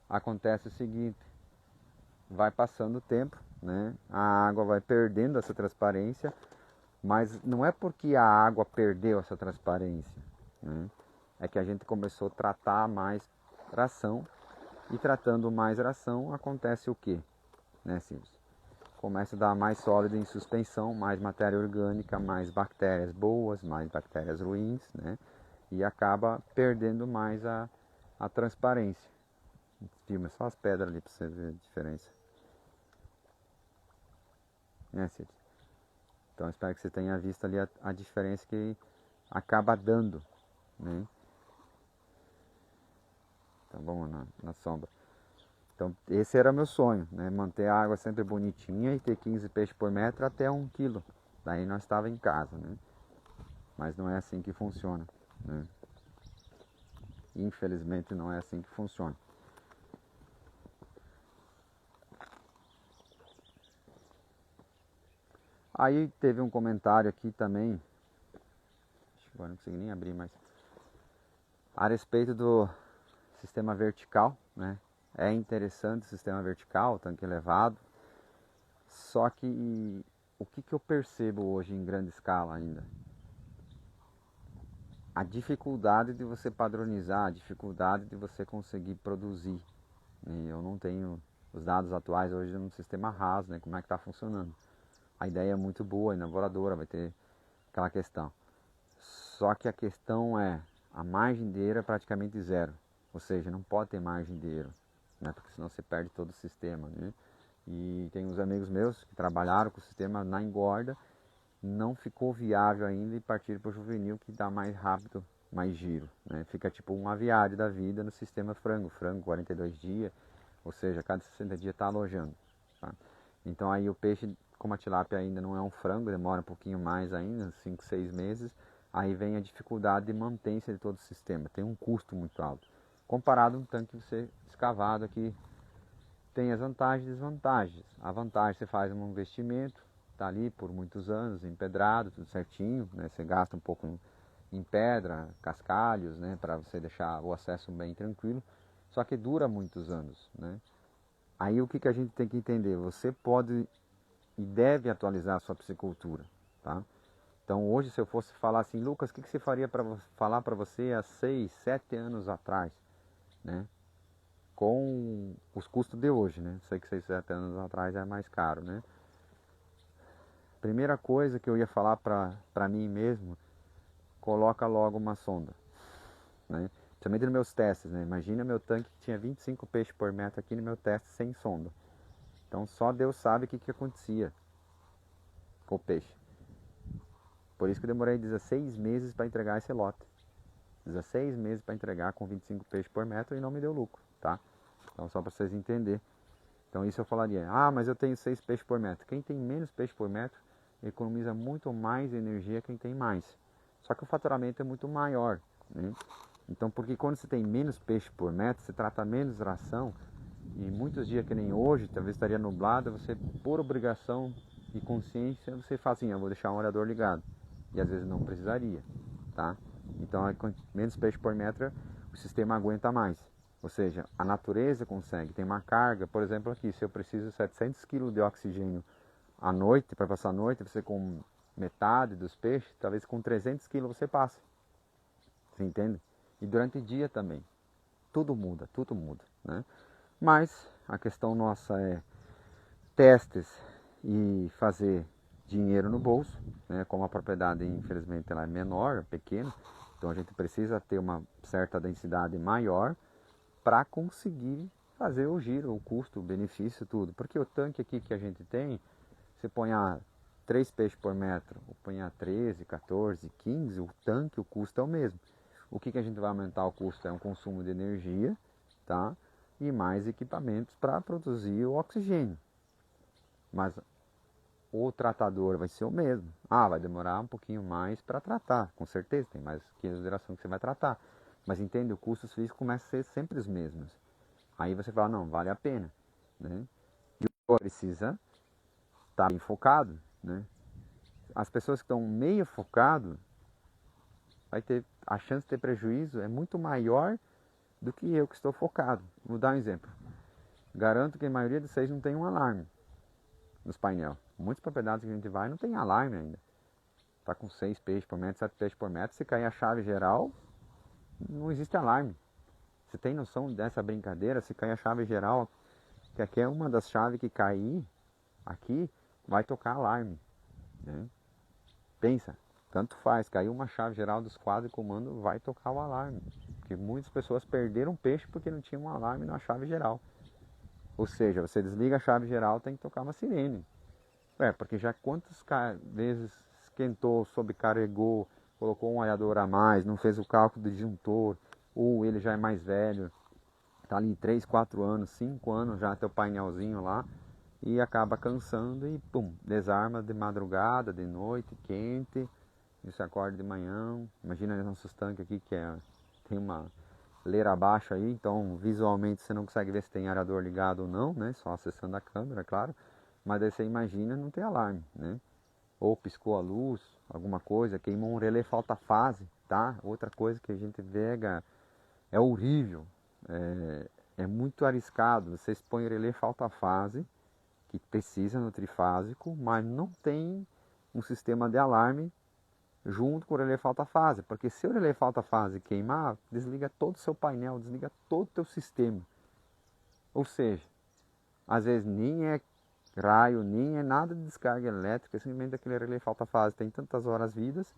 A: Acontece o seguinte, vai passando o tempo, né? A água vai perdendo essa transparência, mas não é porque a água perdeu essa transparência, né? É que a gente começou a tratar mais ração, e tratando mais ração acontece o que, né, Silvio? Começa a dar mais sólido em suspensão, mais matéria orgânica, mais bactérias boas, mais bactérias ruins, né? E acaba perdendo mais a transparência. Filma só as pedras ali para você ver a diferença. Né, Cid? Então espero que você tenha visto ali a diferença que acaba dando, né? Então vamos na sombra. Então esse era meu sonho, né? Manter a água sempre bonitinha e ter 15 peixes por metro até 1 quilo. Daí nós estava em casa, né? Mas não é assim que funciona, né? Infelizmente não é assim que funciona. Aí teve um comentário aqui também, agora não consegui nem abrir mais, a respeito do sistema vertical, né? É interessante o sistema vertical, tanque elevado, só que o que eu percebo hoje em grande escala ainda? A dificuldade de você padronizar, a dificuldade de você conseguir produzir. E eu não tenho os dados atuais hoje no sistema raso, né? Como é que está funcionando. A ideia é muito boa, inovadora, vai ter aquela questão. Só que a questão é, a margem de erro é praticamente zero. Ou seja, não pode ter margem de erro, né? Porque senão você perde todo o sistema, né? E tem uns amigos meus que trabalharam com o sistema na engorda, não ficou viável ainda e partiram para o juvenil, que dá mais rápido, mais giro, né? Fica tipo um aviário da vida no sistema frango, 42 dias, ou seja, cada 60 dias está alojando, tá? Então aí o peixe, como a tilápia ainda não é um frango, demora um pouquinho mais ainda, 5, 6 meses, aí vem a dificuldade de mantença de todo o sistema, tem um custo muito alto, comparado a um tanque você escavado aqui. Tem as vantagens e desvantagens. A vantagem, você faz um investimento, está ali por muitos anos, empedrado, tudo certinho, né? Você gasta um pouco em pedra, cascalhos, né? Para você deixar o acesso bem tranquilo, só que dura muitos anos, né? Aí o que a gente tem que entender? Você pode e deve atualizar a sua piscicultura, tá? Então hoje, se eu fosse falar assim, Lucas, o que você faria para falar para você há 6, 7 anos atrás, né? Com os custos de hoje, né? Sei que 6, 7 anos atrás é mais caro, né? Primeira coisa que eu ia falar para mim mesmo, coloca logo uma sonda, né? Principalmente nos meus testes, né? Imagina meu tanque que tinha 25 peixes por metro aqui no meu teste sem sonda. Então só Deus sabe o que acontecia com o peixe. Por isso que eu demorei 16 meses para entregar esse lote. 16 meses para entregar com 25 peixes por metro e não me deu lucro, tá? Então só para vocês entenderem. Então isso eu falaria, mas eu tenho 6 peixes por metro. Quem tem menos peixe por metro economiza muito mais energia que quem tem mais. Só que o faturamento é muito maior, né? Então, porque quando você tem menos peixe por metro, você trata menos ração. E muitos dias que nem hoje, talvez estaria nublado, você por obrigação e consciência, você faz assim, eu vou deixar um olhador ligado. E às vezes não precisaria, tá? Então, menos peixe por metro, o sistema aguenta mais. Ou seja, a natureza consegue, tem uma carga, por exemplo aqui, se eu preciso de 700 kg de oxigênio à noite, para passar a noite, você com metade dos peixes, talvez com 300 kg você passe. Você entende? E durante o dia também. Tudo muda, né? Mas a questão nossa é testes e fazer dinheiro no bolso, né? Como a propriedade, infelizmente, ela é menor, pequena, então a gente precisa ter uma certa densidade maior para conseguir fazer o giro, o custo, o benefício, tudo. Porque o tanque aqui que a gente tem, você põe 3 peixes por metro, ou põe 13, 14, 15, o tanque, o custo é o mesmo. O que a gente vai aumentar o custo é um consumo de energia, tá? E mais equipamentos para produzir o oxigênio. Mas o tratador vai ser o mesmo. Ah, vai demorar um pouquinho mais para tratar, com certeza, tem mais quilos de duração que você vai tratar. Mas entende, o custo físico começa a ser sempre os mesmos. Aí você fala, não, vale a pena, né? E o precisa estar bem focado, né? As pessoas que estão meio focado, vai ter a chance de ter prejuízo é muito maior do que eu que estou focado. Vou dar um exemplo. Garanto que a maioria de vocês não tem um alarme nos painéis. Muitas propriedades que a gente vai não tem alarme ainda. Tá com 6 peixes por metro, 7 peixes por metro. Se cair a chave geral, não existe alarme. Você tem noção dessa brincadeira? Se cair a chave geral, que aqui é uma das chaves que cair aqui, vai tocar alarme, né? Pensa, tanto faz, caiu uma chave geral dos quadros de comando, vai tocar o alarme. Porque muitas pessoas perderam peixe porque não tinha um alarme na chave geral. Ou seja, você desliga a chave geral, tem que tocar uma sirene. Porque já quantas vezes esquentou, sobrecarregou, colocou um aerador a mais, não fez o cálculo do disjuntor, ou ele já é mais velho, tá ali 3, 4 anos, 5 anos já teu painelzinho lá, e acaba cansando e pum, desarma de madrugada, de noite, quente, e você acorda de manhã. Imagina nossos tanques aqui que tem uma leira abaixo aí, então visualmente você não consegue ver se tem aerador ligado ou não, né? Só acessando a câmera, claro. Mas aí você imagina não tem alarme, né? Ou piscou a luz, alguma coisa, queimou um relé, falta fase, tá? Outra coisa que a gente pega é horrível, é muito arriscado. Você expõe o relé, falta fase, que precisa no trifásico, mas não tem um sistema de alarme junto com o relé falta fase, porque se o relé falta fase queimar, desliga todo o seu painel, desliga todo o teu sistema. Ou seja, às vezes nem é raio, nem é nada de descarga elétrica, simplesmente aquele relé falta fase tem tantas horas vidas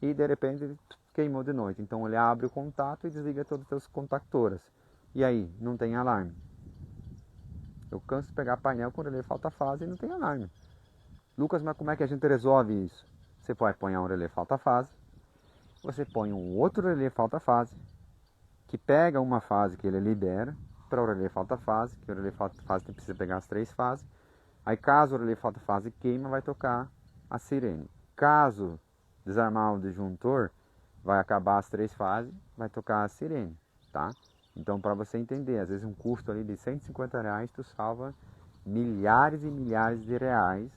A: e de repente ele queimou de noite. Então ele abre o contato e desliga todos os teus contactoras. E aí, não tem alarme. Eu canso de pegar painel com relé falta fase e não tem alarme. Lucas, mas como é que a gente resolve isso? Você pode pôr um relé falta fase, você põe um outro relé falta fase, que pega uma fase que ele libera para o relé falta fase, que o relé falta fase precisa pegar as 3 fases. Aí caso o relé falta fase queima, vai tocar a sirene. Caso desarmar o disjuntor, vai acabar as 3 fases, vai tocar a sirene, tá? Então para você entender, às vezes um custo ali de R$ 150, tu salva milhares e milhares de reais,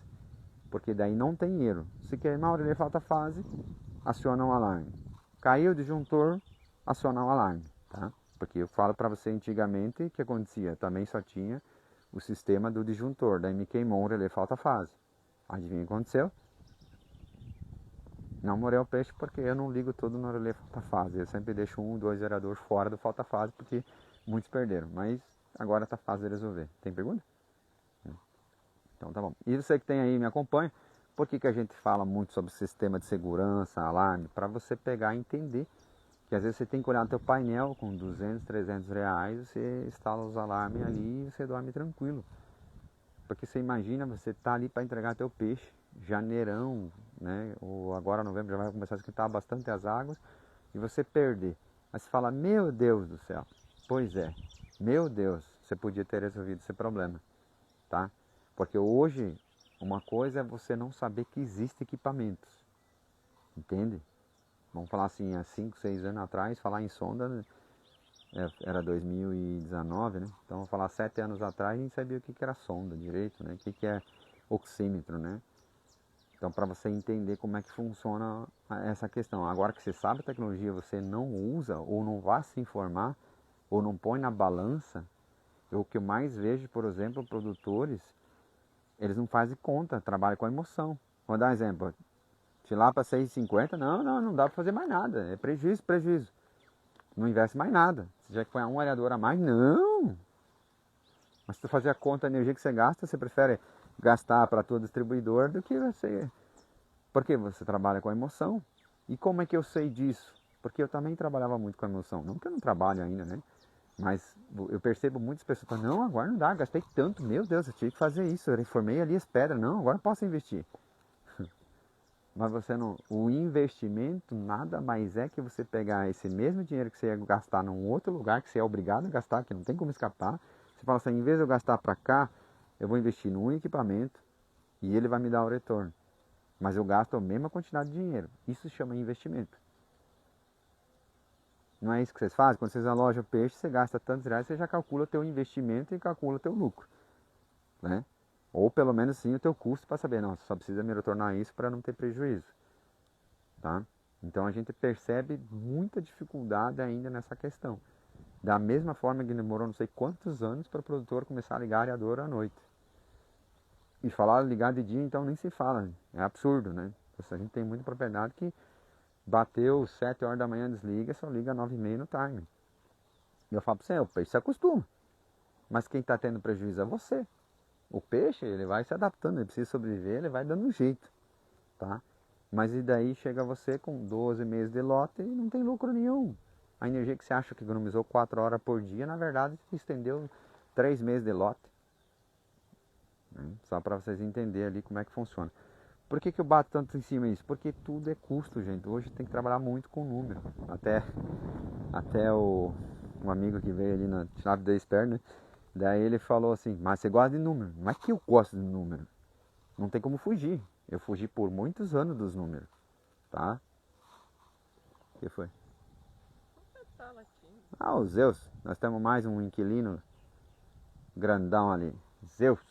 A: porque daí não tem erro. Se queimar o relé falta fase, aciona um alarme. Caiu o disjuntor, aciona um alarme, tá? Porque eu falo para você antigamente o que acontecia, também só tinha o sistema do disjuntor, daí me queimou um relé falta fase. Adivinha o que aconteceu? Não morreu o peixe porque eu não ligo tudo no relé falta fase. Eu sempre deixo 1, 2 geradores fora do falta fase porque muitos perderam. Mas agora tá fácil de resolver. Tem pergunta? Então tá bom. E você que tem aí me acompanha, por que a gente fala muito sobre sistema de segurança, alarme? Para você pegar e entender que às vezes você tem que olhar no teu painel com 200, 300 reais, você instala os alarmes ali e você dorme tranquilo. Porque você imagina, você tá ali para entregar teu peixe, janeirão, né? Ou agora novembro já vai começar a esquentar bastante as águas e você perder. Mas você fala, meu Deus do céu. Pois é, meu Deus, você podia ter resolvido esse problema, tá? Porque hoje, uma coisa é você não saber que existem equipamentos, entende? Vamos falar assim, há 5, 6 anos atrás, falar em sonda, era 2019, né? Então, vamos falar 7 anos atrás, a gente sabia o que era sonda direito, né? O que é oxímetro, né? Então, para você entender como é que funciona essa questão. Agora que você sabe a tecnologia, você não usa, ou não vai se informar, ou não põe na balança. O que eu mais vejo, por exemplo, produtores, eles não fazem conta, trabalham com a emoção. Vou dar um exemplo. De lá para 6,50, não dá para fazer mais nada. É prejuízo, prejuízo. Não investe mais nada. Se já põe um aerador a mais, não. Mas se tu fazer a conta da energia que você gasta, você prefere gastar para tua distribuidor do que você... Porque você trabalha com a emoção. E como é que eu sei disso? Porque eu também trabalhava muito com a emoção. Não que eu não trabalho ainda, né? Mas eu percebo muitas pessoas falando, não, agora não dá, gastei tanto, meu Deus, eu tive que fazer isso, eu reformei ali as pedras, não, agora eu posso investir. Mas você não, o investimento nada mais é que você pegar esse mesmo dinheiro que você ia gastar num outro lugar, que você é obrigado a gastar, que não tem como escapar. Você fala assim, em vez de eu gastar para cá, eu vou investir num equipamento e ele vai me dar o retorno. Mas eu gasto a mesma quantidade de dinheiro. Isso se chama investimento. Não é isso que vocês fazem? Quando vocês alojam o peixe, você gasta tantos reais, você já calcula o teu investimento e calcula o teu lucro, né? Ou pelo menos sim o teu custo para saber, não, você só precisa me retornar isso para não ter prejuízo, tá? Então a gente percebe muita dificuldade ainda nessa questão. Da mesma forma que demorou não sei quantos anos para o produtor começar a ligar areador à noite. E falar ligar de dia, então nem se fala, é absurdo, né? A gente tem muita propriedade que bateu 7 horas da manhã, desliga, só liga 9h30 no time. E eu falo para você, o peixe se acostuma. Mas quem está tendo prejuízo é você. O peixe, ele vai se adaptando, ele precisa sobreviver, ele vai dando um jeito, tá? Mas e daí chega você com 12 meses de lote e não tem lucro nenhum. A energia que você acha que economizou 4 horas por dia, na verdade, estendeu 3 meses de lote. Só para vocês entenderem ali como é que funciona. Por que eu bato tanto em cima disso? Porque tudo é custo, gente. Hoje tem que trabalhar muito com número. Até um amigo que veio ali na chave da Expert, né? Daí ele falou assim, mas você gosta de número. Não é que eu gosto de número. Não tem como fugir. Eu fugi por muitos anos dos números. Tá? O que foi?
B: Tá latindo.
A: Ah, o Zeus. Nós temos mais um inquilino grandão ali. Zeus.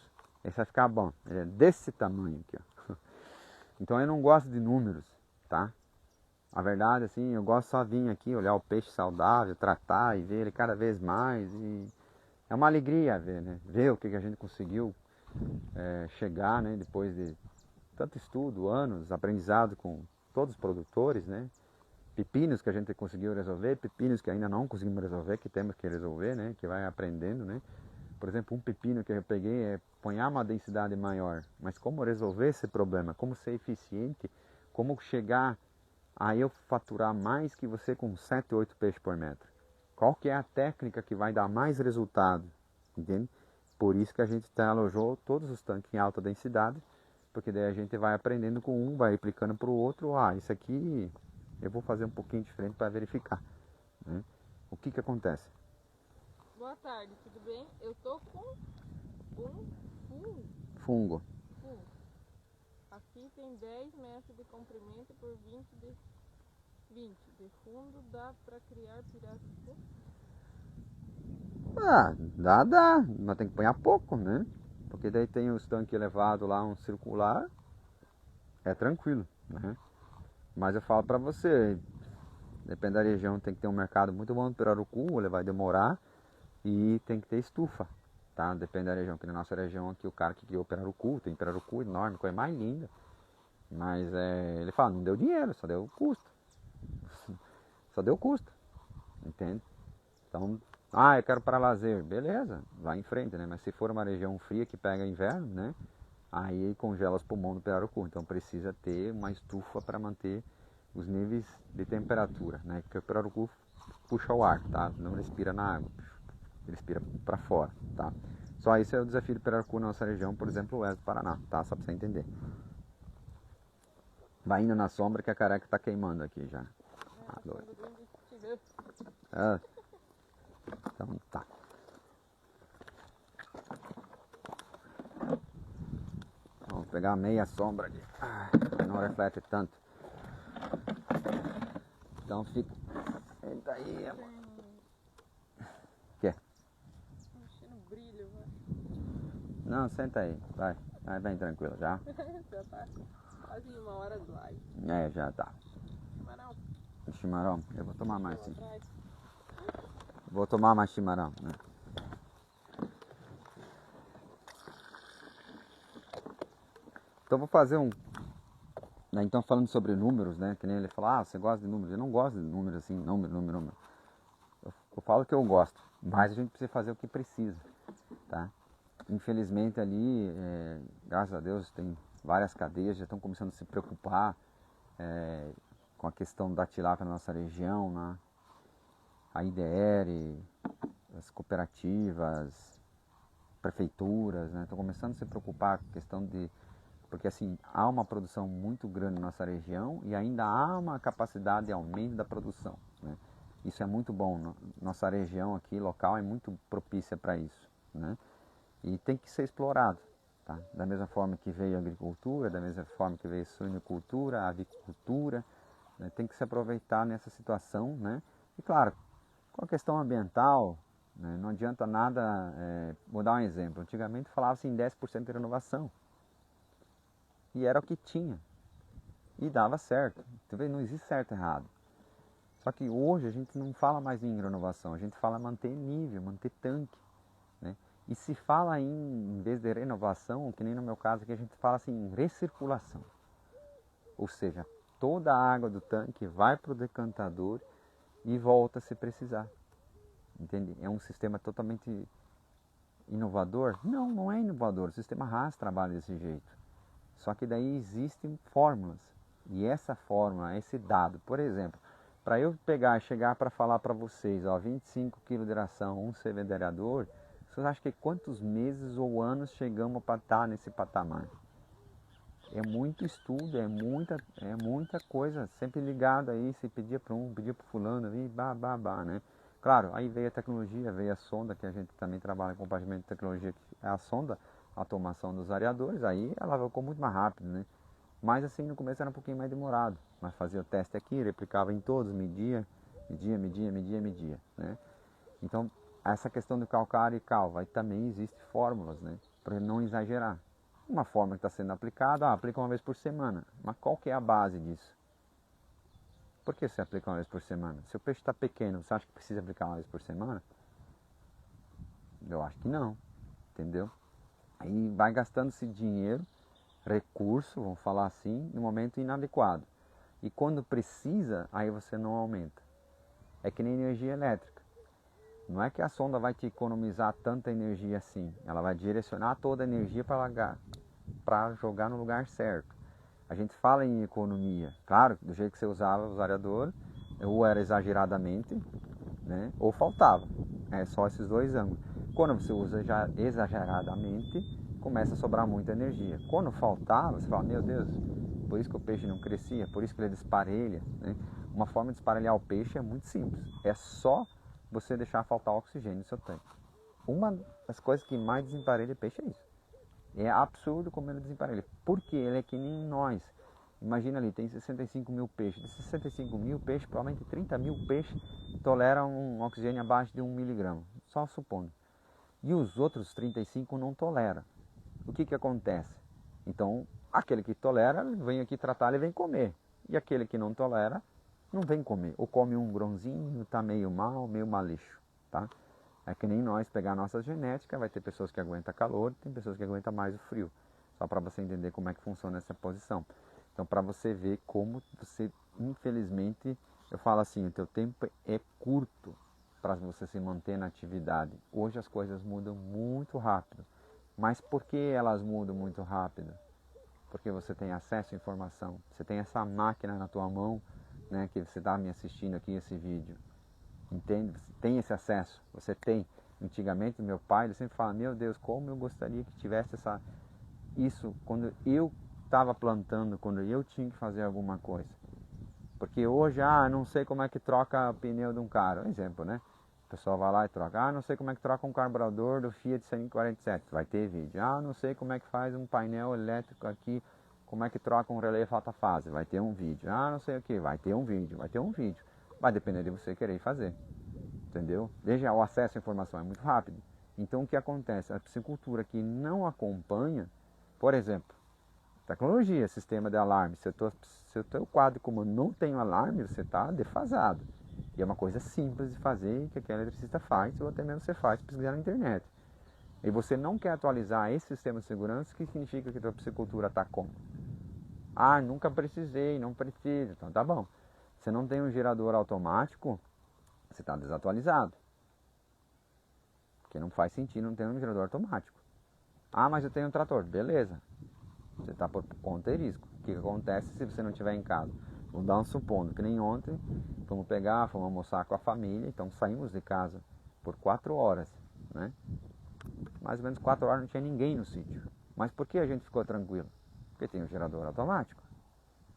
A: Esse vai ficar bom. Ele é desse tamanho aqui, ó. Então eu não gosto de números, tá? A verdade, assim, eu gosto só de vir aqui, olhar o peixe saudável, tratar e ver ele cada vez mais. E é uma alegria ver, né? Ver o que a gente conseguiu chegar, né? Depois de tanto estudo, anos, aprendizado com todos os produtores, né? Pepinos que a gente conseguiu resolver, pepinos que ainda não conseguimos resolver, que temos que resolver, né? Que vai aprendendo, né? Por exemplo, um pepino que eu peguei é põe uma densidade maior, mas como resolver esse problema, como ser eficiente, como chegar a eu faturar mais que você com 7, 8 peixes por metro. Qual que é a técnica que vai dar mais resultado, entende? Por isso que a gente alojou todos os tanques em alta densidade, porque daí a gente vai aprendendo com um, vai aplicando para o outro, isso aqui eu vou fazer um pouquinho diferente para verificar, né? O que acontece?
B: Boa tarde, tudo bem? Eu tô com um
A: Fungo.
B: Aqui tem 10 metros de comprimento por 20 de fundo, dá pra criar pirarucu?
A: Dá, mas tem que apanhar pouco, né? Porque daí tem os tanques elevados lá, um circular, é tranquilo, né? Mas eu falo pra você, depende da região, tem que ter um mercado muito bom do pirarucu, ele vai demorar, e tem que ter estufa, tá? Depende da região, que na nossa região aqui o cara que criou o pirarucu, tem pirarucu enorme, coisa mais linda, mas ele fala, não deu dinheiro, só deu custo, só deu custo, entende? Então, eu quero para lazer, beleza, vai em frente, né? Mas se for uma região fria que pega inverno, né? Aí congela os pulmões do pirarucu, então precisa ter uma estufa para manter os níveis de temperatura, né? Porque o pirarucu puxa o ar, tá? Não respira na água, ele respira para fora, tá? Só isso é o desafio do pirarucu na nossa região, por exemplo, o oeste do Paraná, tá? Só para você entender. Vai indo na sombra que a careca tá queimando aqui já. Então tá. Vamos pegar a meia sombra aqui, não reflete tanto. Então fica. Senta aí, amor. Quer?
B: Mexendo brilho, vai.
A: Não, senta aí, vai bem tranquilo já.
B: Já tá quase 1 hora de live.
A: Já tá.
B: Chimarrão.
A: Chimarrão, eu vou tomar mais sim.
B: Atrás.
A: Vou tomar mais chimarrão, né? Então vou fazer né, então falando sobre números, né? Que nem ele fala, você gosta de números? Eu não gosto de números assim, número. Eu falo que eu gosto, mas a gente precisa fazer o que precisa, tá? Infelizmente ali, graças a Deus, tem várias cadeias já estão começando a se preocupar com a questão da tilápia na nossa região, né? A IDR, as cooperativas, prefeituras, né? Estão começando a se preocupar com a questão de... Porque assim, há uma produção muito grande na nossa região e ainda há uma capacidade de aumento da produção, né? Isso é muito bom, nossa região aqui, local, é muito propícia para isso, né? E tem que ser explorado, Tá? Da mesma forma que veio a agricultura, da mesma forma que veio a suinocultura, a avicultura, né? Tem que se aproveitar nessa situação, né? E claro, com a questão ambiental, né? Não adianta nada, vou dar um exemplo, antigamente falava-se em 10% de renovação, e era o que tinha, e dava certo, não existe certo e errado. Só que hoje a gente não fala mais em renovação, a gente fala manter nível, manter tanque, né? E se fala em vez de renovação, que nem no meu caso aqui, a gente fala assim em recirculação. Ou seja, toda a água do tanque vai para o decantador e volta se precisar. Entende? É um sistema totalmente inovador? Não, não é inovador. O sistema Haas trabalha desse jeito. Só que daí existem fórmulas. E essa fórmula, esse dado, por exemplo, para eu pegar e chegar para falar para vocês, ó, 25 kg de ração, um CV-derador, vocês acham que quantos meses ou anos chegamos para estar nesse patamar? É muito estudo, é muita coisa, sempre ligado aí, se pedia para um, pedia para fulano, e né? Claro, aí veio a tecnologia, veio a sonda, que a gente também trabalha com compartimento de tecnologia, que é a sonda, a automação dos areadores, aí ela ficou muito mais rápido, né? Mas assim, no começo era um pouquinho mais demorado, mas fazia o teste aqui, replicava em todos, media, né? Então, essa questão do calcário e cal, aí também existe fórmulas, né? Para não exagerar. Uma forma que está sendo aplicada, aplica uma vez por semana. Mas qual que é a base disso? Por que você aplica uma vez por semana? Se o peixe está pequeno, você acha que precisa aplicar uma vez por semana? Eu acho que não, entendeu? Aí vai gastando-se dinheiro, recurso, vamos falar assim, no momento inadequado. E quando precisa, aí você não aumenta. É que nem energia elétrica. Não é que a sonda vai te economizar tanta energia assim. Ela vai direcionar toda a energia para jogar no lugar certo. A gente fala em economia. Claro, do jeito que você usava os areadores, ou era exageradamente, né, ou faltava. É só esses dois ângulos. Quando você usa já exageradamente, começa a sobrar muita energia. Quando faltava, você fala, meu Deus, por isso que o peixe não crescia, por isso que ele desparelha, né? Uma forma de esparelhar o peixe é muito simples. É só você deixar faltar oxigênio no seu tanque. Uma das coisas que mais desemparelha peixe é isso. É absurdo como ele desemparelha. Porque ele é que nem nós. Imagina ali, tem 65 mil peixes. De 65 mil peixes, provavelmente 30 mil peixes toleram um oxigênio abaixo de 1 miligrama. Só supondo. E os outros 35 não toleram. O que que acontece? Então, aquele que tolera, vem aqui tratar, ele vem comer. E aquele que não tolera, não vem comer. Ou come um grãozinho, está meio mal, meio malixo, tá? É que nem nós pegar a nossa genética, vai ter pessoas que aguentam calor, tem pessoas que aguentam mais o frio. Só para você entender como é que funciona essa posição. Então, para você ver como você, infelizmente, eu falo assim, o teu tempo é curto para você se manter na atividade. Hoje as coisas mudam muito rápido. Mas por que elas mudam muito rápido? Porque você tem acesso à informação. Você tem essa máquina na tua mão, né, que você está me assistindo aqui esse vídeo. Entende? Você tem esse acesso. Você tem. Antigamente, meu pai, ele sempre fala, meu Deus, como eu gostaria que tivesse isso quando eu estava plantando, quando eu tinha que fazer alguma coisa. Porque hoje, não sei como é que troca o pneu de um carro. Exemplo, né? O pessoal vai lá e troca. Não sei como é que troca um carburador do Fiat 147. Vai ter vídeo. Não sei como é que faz um painel elétrico aqui. Como é que troca um relé alta fase. Vai ter um vídeo. Não sei o que. Vai ter um vídeo. Vai ter um vídeo. Vai depender de você querer fazer. Entendeu? Veja, o acesso à informação é muito rápido. Então, o que acontece? A piscicultura que não acompanha, por exemplo, tecnologia, sistema de alarme. Se o teu quadro de comando não tem um alarme, você está defasado. E é uma coisa simples de fazer, que aquele eletricista faz, ou até mesmo você faz, pesquisar na internet. E você não quer atualizar esse sistema de segurança, o que significa que a tua piscicultura está como? Nunca precisei, não preciso. Então tá bom. Você não tem um gerador automático, você está desatualizado. Porque não faz sentido não ter um gerador automático. Mas eu tenho um trator. Beleza. Você está por conta e risco. O que acontece se você não estiver em casa? Vamos dar um supondo, que nem ontem, fomos almoçar com a família, então saímos de casa por 4 horas, né? Mais ou menos 4 horas não tinha ninguém no sítio. Mas por que a gente ficou tranquilo? Porque tem um gerador automático.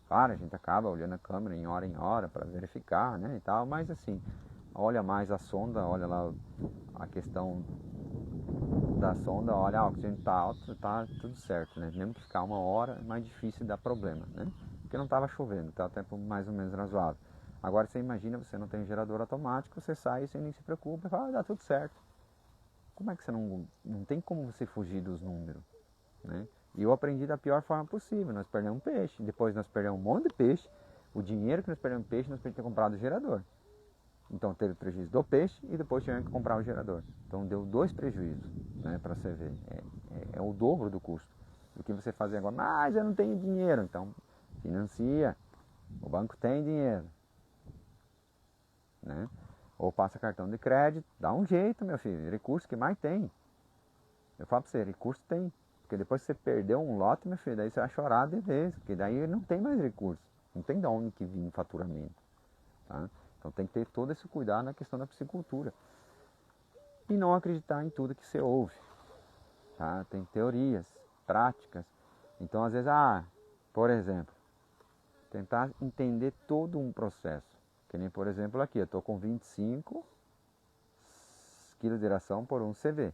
A: Claro, a gente acaba olhando a câmera em hora para verificar, né, e tal, mas assim, olha mais a sonda, olha lá a questão da sonda, olha, o oxigênio está alto, está tudo certo, né? Mesmo que ficar 1 hora, é mais difícil dar problema, né? Porque não estava chovendo, está o tempo mais ou menos razoável. Agora você imagina, você não tem um gerador automático, você sai e você nem se preocupa e fala, dá tudo certo. Como é que você não tem como você fugir dos números, né? E eu aprendi da pior forma possível, nós perdemos peixe, depois nós perdemos um monte de peixe, o dinheiro que nós perdemos peixe, nós podíamos ter comprado o gerador. Então teve prejuízo do peixe e depois tivemos que comprar o gerador. Então deu 2 prejuízos, né, para você ver. É o dobro do custo do que você fazer agora. Mas eu não tenho dinheiro, então financia. O banco tem dinheiro, né? Ou passa cartão de crédito, dá um jeito, meu filho. Recurso que mais tem. Eu falo para você, recurso tem. Porque depois que você perdeu um lote, meu filho, daí você vai chorar de vez, porque daí não tem mais recurso. Não tem de onde que vir faturamento, tá? Então tem que ter todo esse cuidado na questão da piscicultura. E não acreditar em tudo que você ouve, tá? Tem teorias, práticas. Então às vezes, por exemplo, tentar entender todo um processo. Que nem, por exemplo, aqui, eu estou com 25 kg de ração por 1 CV.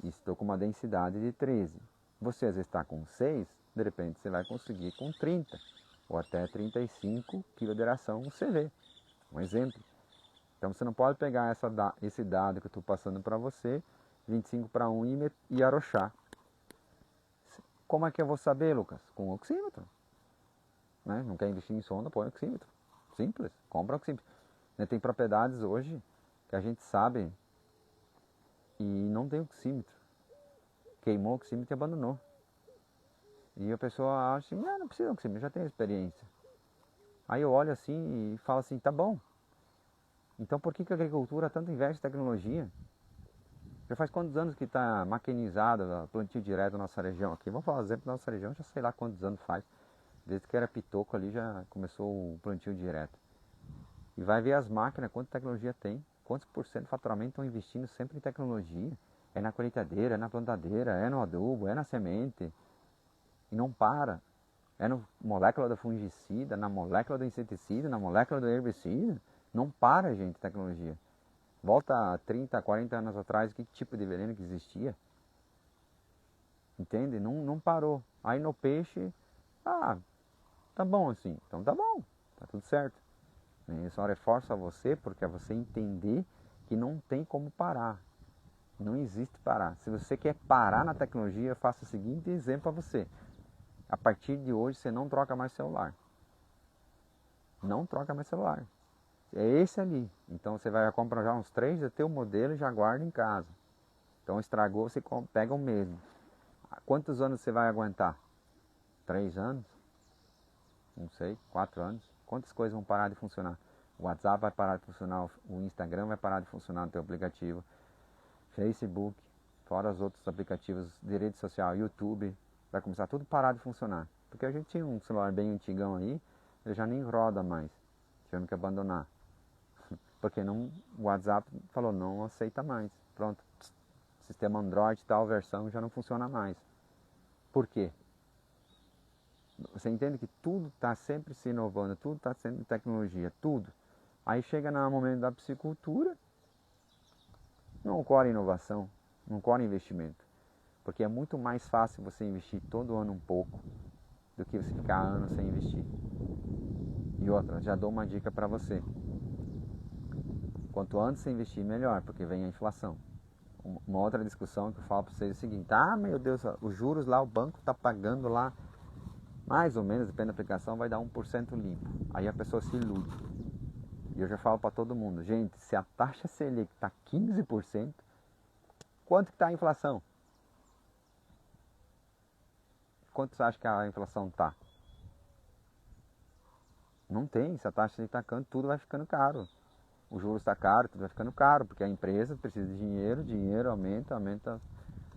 A: E estou com uma densidade de 13. Você às vezes está com 6, de repente você vai conseguir com 30 ou até 35 kg de ração 1 CV. Um exemplo. Então você não pode pegar esse dado que eu estou passando para você, 25 para 1 e arrochar. Como é que eu vou saber, Lucas? Com o oxímetro. Né? Não quer investir em sonda, põe oxímetro. Simples, compra oxímetro. Tem propriedades hoje que a gente sabe e não tem oxímetro. Queimou o oxímetro e abandonou. E a pessoa acha assim, não precisa de oxímetro, já tenho experiência. Aí eu olho assim e falo assim, tá bom. Então por que a agricultura tanto investe em tecnologia? Já faz quantos anos que está maquinizado o plantio direto na nossa região aqui? Vamos falar um exemplo da nossa região, já sei lá quantos anos faz. Desde que era pitoco ali já começou o plantio direto. E vai ver as máquinas, quanta tecnologia tem. Quantos por cento do faturamento estão investindo sempre em tecnologia. É na colheitadeira, é na plantadeira, é no adubo, é na semente. E não para. É na molécula do fungicida, na molécula do inseticida, na molécula do herbicida. Não para, gente, a tecnologia. Volta a 30, 40 anos atrás, que tipo de veneno que existia? Entende? Não parou. Aí no peixe, tá bom assim. Então tá bom, tá tudo certo. Eu só reforço a você porque é você entender que não tem como parar. Não existe parar. Se você quer parar na tecnologia, eu faço o seguinte exemplo para você. A partir de hoje você não troca mais celular. Não troca mais celular. É esse ali. Então você vai comprar já uns 3 do teu modelo e já guarda em casa. Então estragou, você pega o mesmo. Quantos anos você vai aguentar? 3 anos? Não sei, 4 anos? Quantas coisas vão parar de funcionar? O WhatsApp vai parar de funcionar, o Instagram vai parar de funcionar no teu aplicativo, Facebook, fora os outros aplicativos de rede social, YouTube, vai começar tudo a parar de funcionar. Porque a gente tinha um celular bem antigão aí, ele já nem roda mais, tivemos que abandonar. Porque não, o WhatsApp falou, não aceita mais. Pronto, sistema Android, tal versão já não funciona mais. Por quê? Você entende que tudo está sempre se inovando, tudo está sendo tecnologia, tudo. Aí chega no momento da piscicultura, não ocorre inovação, não ocorre investimento. Porque é muito mais fácil você investir todo ano um pouco do que você ficar anos sem investir. E outra, já dou uma dica para você. Quanto antes você investir, melhor, porque vem a inflação. Uma outra discussão que eu falo para vocês é o seguinte, meu Deus, os juros lá, o banco está pagando lá, mais ou menos, depende da aplicação, vai dar 1% limpo. Aí a pessoa se ilude. E eu já falo para todo mundo, gente, se a taxa Selic está 15%, quanto que está a inflação? Quanto você acha que a inflação está? Não tem, se a taxa Selic está caro, tudo vai ficando caro. O juros está caro, tudo vai ficando caro, porque a empresa precisa de dinheiro, dinheiro aumenta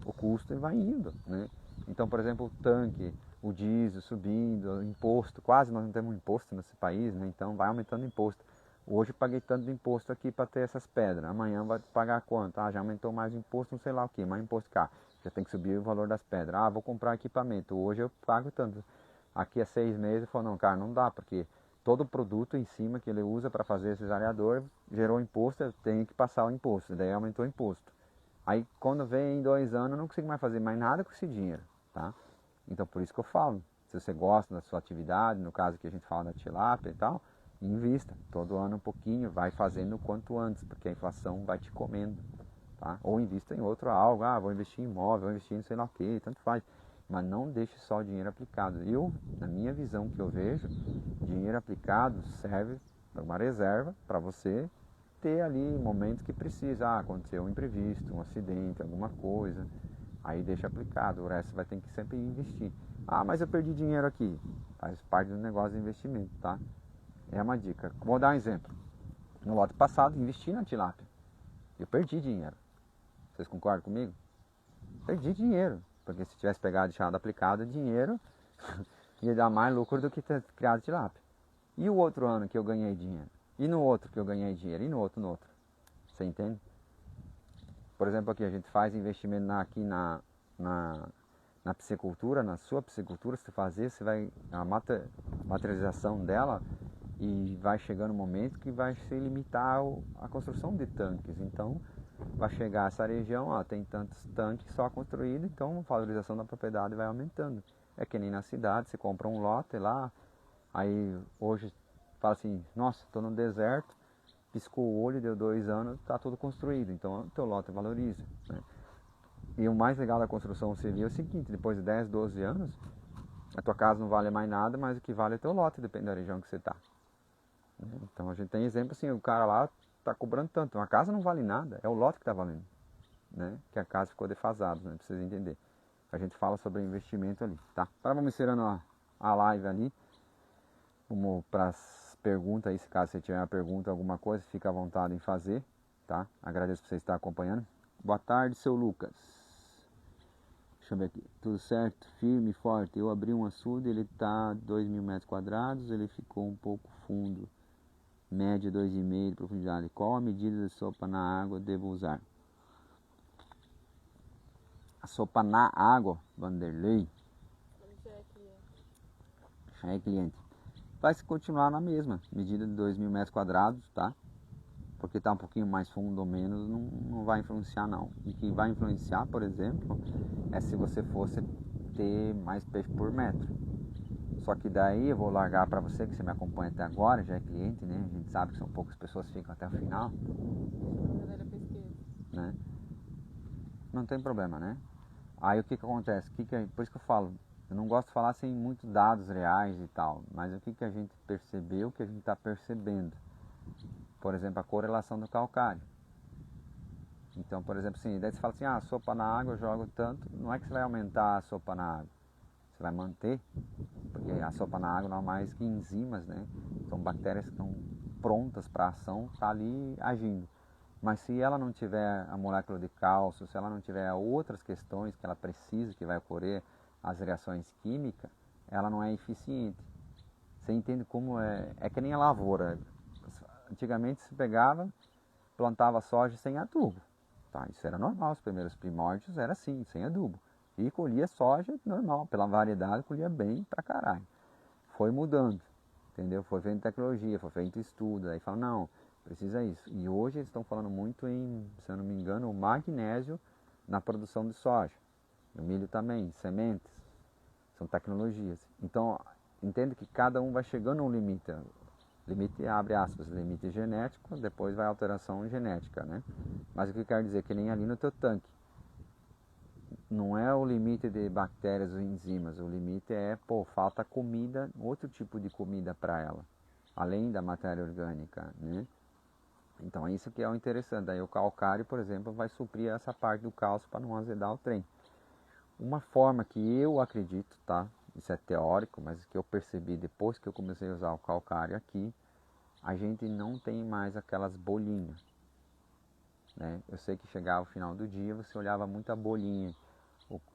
A: o custo e vai indo, né? Então, por exemplo, o tanque, o diesel subindo, o imposto, quase nós não temos imposto nesse país, né? Então vai aumentando o imposto. Hoje eu paguei tanto de imposto aqui para ter essas pedras, amanhã vai pagar quanto? Já aumentou mais imposto, não sei lá o que, mais imposto cá, já tem que subir o valor das pedras. Vou comprar equipamento, hoje eu pago tanto. Aqui a 6 meses eu falo, não, cara, não dá, porque todo o produto em cima que ele usa para fazer esses areadores gerou imposto, eu tenho que passar o imposto, daí aumentou o imposto. Aí quando vem em 2 anos eu não consigo mais fazer mais nada com esse dinheiro, tá? Então por isso que eu falo, se você gosta da sua atividade, no caso que a gente fala da tilápia e tal, invista, todo ano um pouquinho, vai fazendo o quanto antes, porque a inflação vai te comendo, tá? Ou invista em outro algo, vou investir em imóvel, vou investir em sei lá o que, tanto faz. Mas não deixe só o dinheiro aplicado. Eu, na minha visão que eu vejo, dinheiro aplicado serve para uma reserva para você ter ali momentos que precisa, aconteceu um imprevisto, um acidente, alguma coisa, aí deixa aplicado, o resto vai ter que sempre investir. Mas eu perdi dinheiro aqui, faz parte do negócio de investimento, tá? É uma dica. Vou dar um exemplo. No lote passado, investi na tilápia, eu perdi dinheiro. Vocês concordam comigo? Perdi dinheiro, porque se tivesse pegado e deixado aplicado, dinheiro ia dar mais lucro do que ter criado tilápia. E o outro ano que eu ganhei dinheiro? E no outro que eu ganhei dinheiro? E no outro, no outro? Você entende? Por exemplo, aqui a gente faz investimento aqui na piscicultura, na sua piscicultura, se fazer, você vai, a materialização dela, e vai chegando um momento que vai se limitar a construção de tanques. Então, vai chegar essa região, tem tantos tanques só construídos, então a valorização da propriedade vai aumentando. É que nem na cidade, você compra um lote lá, aí hoje fala assim, nossa, estou no deserto, piscou o olho, deu 2 anos, está tudo construído, então o teu lote valoriza, né? E o mais legal da construção civil é o seguinte, depois de 10, 12 anos, a tua casa não vale mais nada, mas o que vale é teu lote, depende da região que você está. Então a gente tem exemplo assim, o cara lá está cobrando tanto, uma casa não vale nada, é o lote que está valendo, né? Que a casa ficou defasada, né? Pra vocês entenderem. A gente fala sobre investimento ali, tá? Agora vamos encerrando a live ali, vamos para as perguntas aí, se caso você tiver uma pergunta, alguma coisa, fica à vontade em fazer, tá? Agradeço por você estar acompanhando. Boa tarde, seu Lucas. Deixa eu ver aqui. Tudo certo? Firme e forte. Eu abri um açude, ele está 2.000 metros quadrados, ele ficou um pouco fundo. Média 2,5 de profundidade. Qual a medida de sopa na água devo usar? A sopa na água, Vanderlei. Já é cliente. Vai se continuar na mesma medida de 2.000 metros quadrados, tá? Porque está um pouquinho mais fundo ou menos, não vai influenciar não. E que vai influenciar, por exemplo, é se você fosse ter mais peixe por metro. Só que daí eu vou largar para você, que você me acompanha até agora, já é cliente, né? A gente sabe que são poucas pessoas que ficam até o final. Né? Não tem problema, né? Aí o que acontece? Por isso que eu falo, eu não gosto de falar sem muitos dados reais e tal, mas o que a gente percebeu, o que a gente está percebendo. Por exemplo, a correlação do calcário. Então, por exemplo, assim, daí você fala assim, sopa na água eu jogo tanto, não é que você vai aumentar a sopa na água, você vai manter, porque a sopa na água não é mais que enzimas, né? São bactérias que estão prontas para a ação, tá ali agindo. Mas se ela não tiver a molécula de cálcio, se ela não tiver outras questões que ela precisa, que vai ocorrer as reações químicas, ela não é eficiente. Você entende como é? É que nem a lavoura. Antigamente se pegava, plantava soja sem adubo. Tá? Isso era normal, os primeiros primórdios era assim, sem adubo. E colhia soja normal, pela variedade colhia bem pra caralho. Foi mudando, entendeu? Foi feito tecnologia, foi feito estudo, aí fala, não, precisa isso. E hoje eles estão falando muito em, se eu não me engano, o magnésio na produção de soja. O milho também, sementes, são tecnologias. Então, entende que cada um vai chegando a um limite. Limite, abre aspas, limite genético, depois vai a alteração genética, né? Mas o que eu quero dizer? Que nem ali no teu tanque. Não é o limite de bactérias ou enzimas, o limite é, falta comida, outro tipo de comida para ela, além da matéria orgânica, né? Então é isso que é o interessante. Aí o calcário, por exemplo, vai suprir essa parte do cálcio para não azedar o trem. Uma forma que eu acredito, tá? Isso é teórico, mas que eu percebi depois que eu comecei a usar o calcário aqui, a gente não tem mais aquelas bolinhas, né? Eu sei que chegava ao final do dia, você olhava muita bolinha,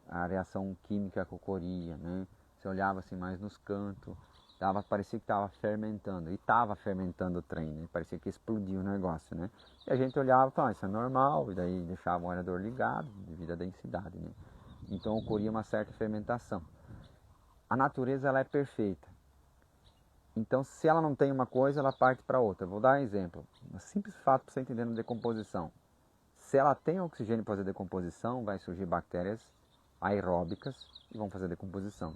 A: a reação química que ocorria, né? Você olhava assim mais nos cantos, parecia que estava fermentando, e estava fermentando o trem, né? Parecia que explodiu o negócio, né? E a gente olhava e falava, isso é normal, e daí deixava o aerador ligado, devido à densidade, né? Então ocorria uma certa fermentação. A natureza ela é perfeita. Então se ela não tem uma coisa, ela parte para outra. Vou dar um exemplo. Um simples fato para você entender na decomposição. Se ela tem oxigênio para fazer decomposição, vai surgir bactérias aeróbicas e vão fazer decomposição.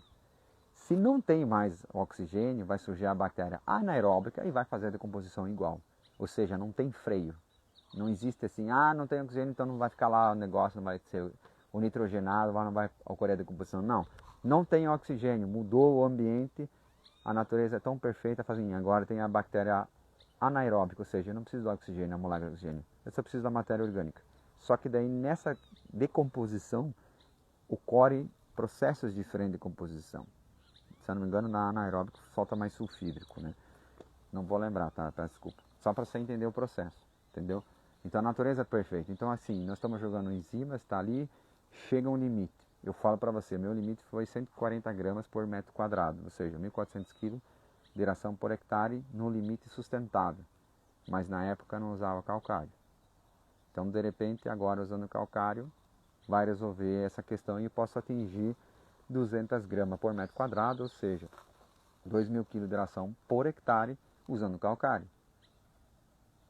A: Se não tem mais oxigênio, vai surgir a bactéria anaeróbica e vai fazer a decomposição igual. Ou seja, não tem freio. Não existe assim, não tem oxigênio, então não vai ficar lá o negócio, não vai ser o nitrogenado, não vai ocorrer a decomposição. Não, não tem oxigênio, mudou o ambiente, a natureza é tão perfeita, fazendo agora tem a bactéria anaeróbica, ou seja, eu não preciso do oxigênio, a molécula de oxigênio, eu só preciso da matéria orgânica. Só que daí nessa decomposição ocorre processos diferentes de composição. Se eu não me engano, na anaeróbica solta mais sulfídrico, né? Não vou lembrar, tá? Peço desculpa. Só para você entender o processo, entendeu? Então a natureza é perfeita. Então assim, nós estamos jogando enzimas, está ali, chega um limite. Eu falo para você, meu limite foi 140 gramas por metro quadrado, ou seja, 1.400 kg de ração por hectare no limite sustentável. Mas na época não usava calcário. Então de repente, agora usando calcário, vai resolver essa questão e eu posso atingir 200 gramas por metro quadrado, ou seja, 2.000 kg de ração por hectare usando calcário.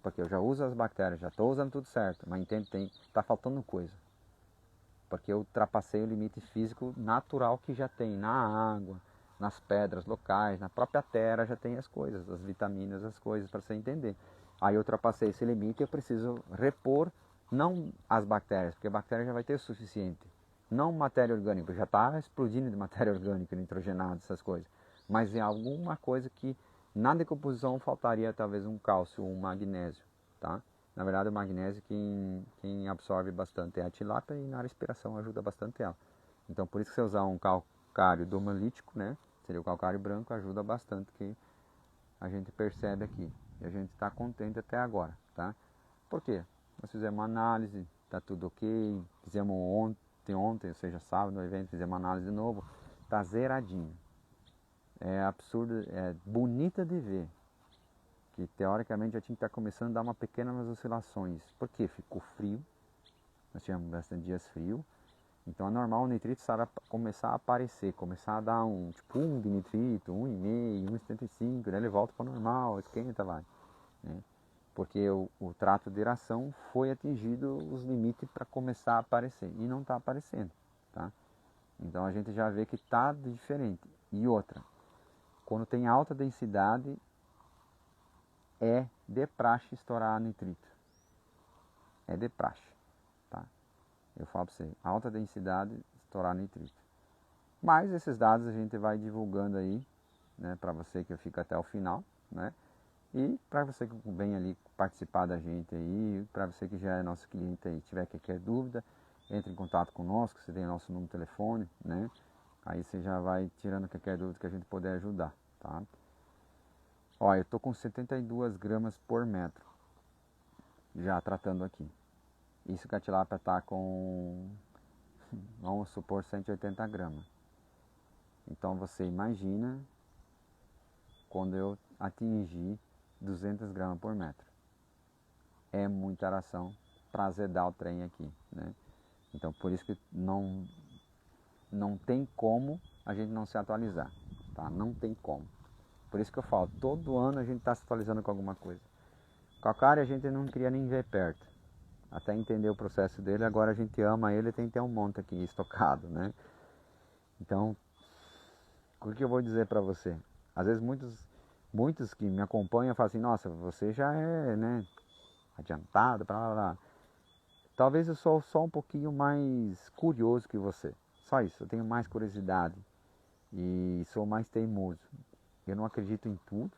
A: Porque eu já uso as bactérias, já estou usando tudo certo, mas entende, está faltando coisa. Porque eu ultrapassei o limite físico natural que já tem na água, nas pedras locais, na própria terra já tem as coisas, as vitaminas, as coisas para você entender. Aí eu ultrapassei esse limite e eu preciso repor, não as bactérias, porque a bactéria já vai ter o suficiente. Não matéria orgânica, já está explodindo de matéria orgânica, nitrogenado, essas coisas. Mas em alguma coisa que na decomposição faltaria talvez um cálcio ou um magnésio, tá? Na verdade o magnésio quem absorve bastante é a tilápia e na respiração ajuda bastante ela. Então por isso que você usar um calcário domalítico, né? Seria o calcário branco, ajuda bastante, que a gente percebe aqui. E a gente está contente até agora, tá? Por quê? Nós fizemos uma análise, tá tudo ok, fizemos ontem, ou seja, sábado no evento, fizemos uma análise de novo, tá zeradinho. É absurdo, é bonita de ver, que teoricamente já tinha que estar começando a dar uma pequenas oscilações. Por quê? Ficou frio, nós tivemos bastante dias frio, então é normal o nitrito começar a aparecer, começar a dar tipo 1 de nitrito, 1,5, 1,75, né? Ele volta para o normal, esquenta, vai, né? Porque o trato de eração foi atingido os limites para começar a aparecer, e não está aparecendo, tá? Então a gente já vê que está diferente. E outra, quando tem alta densidade, é de praxe estourar nitrito. É de praxe, tá? Eu falo para você, alta densidade, estourar nitrito. Mas esses dados a gente vai divulgando aí, né, para você que fica até o final, né? E para você que vem ali participar da gente aí, para você que já é nosso cliente aí, tiver qualquer dúvida, entre em contato conosco, você tem nosso número de telefone, né? Aí você já vai tirando qualquer dúvida que a gente puder ajudar, tá? Ó, eu estou com 72 gramas por metro, já tratando aqui. Isso que a tilápia está com, vamos supor, 180 gramas. Então você imagina quando eu atingir 200 gramas por metro. É muita ração para azedar o trem aqui, né? Então por isso que não tem como a gente não se atualizar, tá? Não tem como. Por isso que eu falo, todo ano a gente está se atualizando com alguma coisa. Calcário a gente não queria nem ver perto, até entender o processo dele. Agora a gente ama ele e tem que ter um monte aqui estocado, né? Então, o que eu vou dizer para você? Às vezes muitos que me acompanham falam assim, nossa, você já é, né, adiantado, blá, blá, blá. Talvez eu sou só um pouquinho mais curioso que você. Só isso, eu tenho mais curiosidade e sou mais teimoso. Eu não acredito em tudo,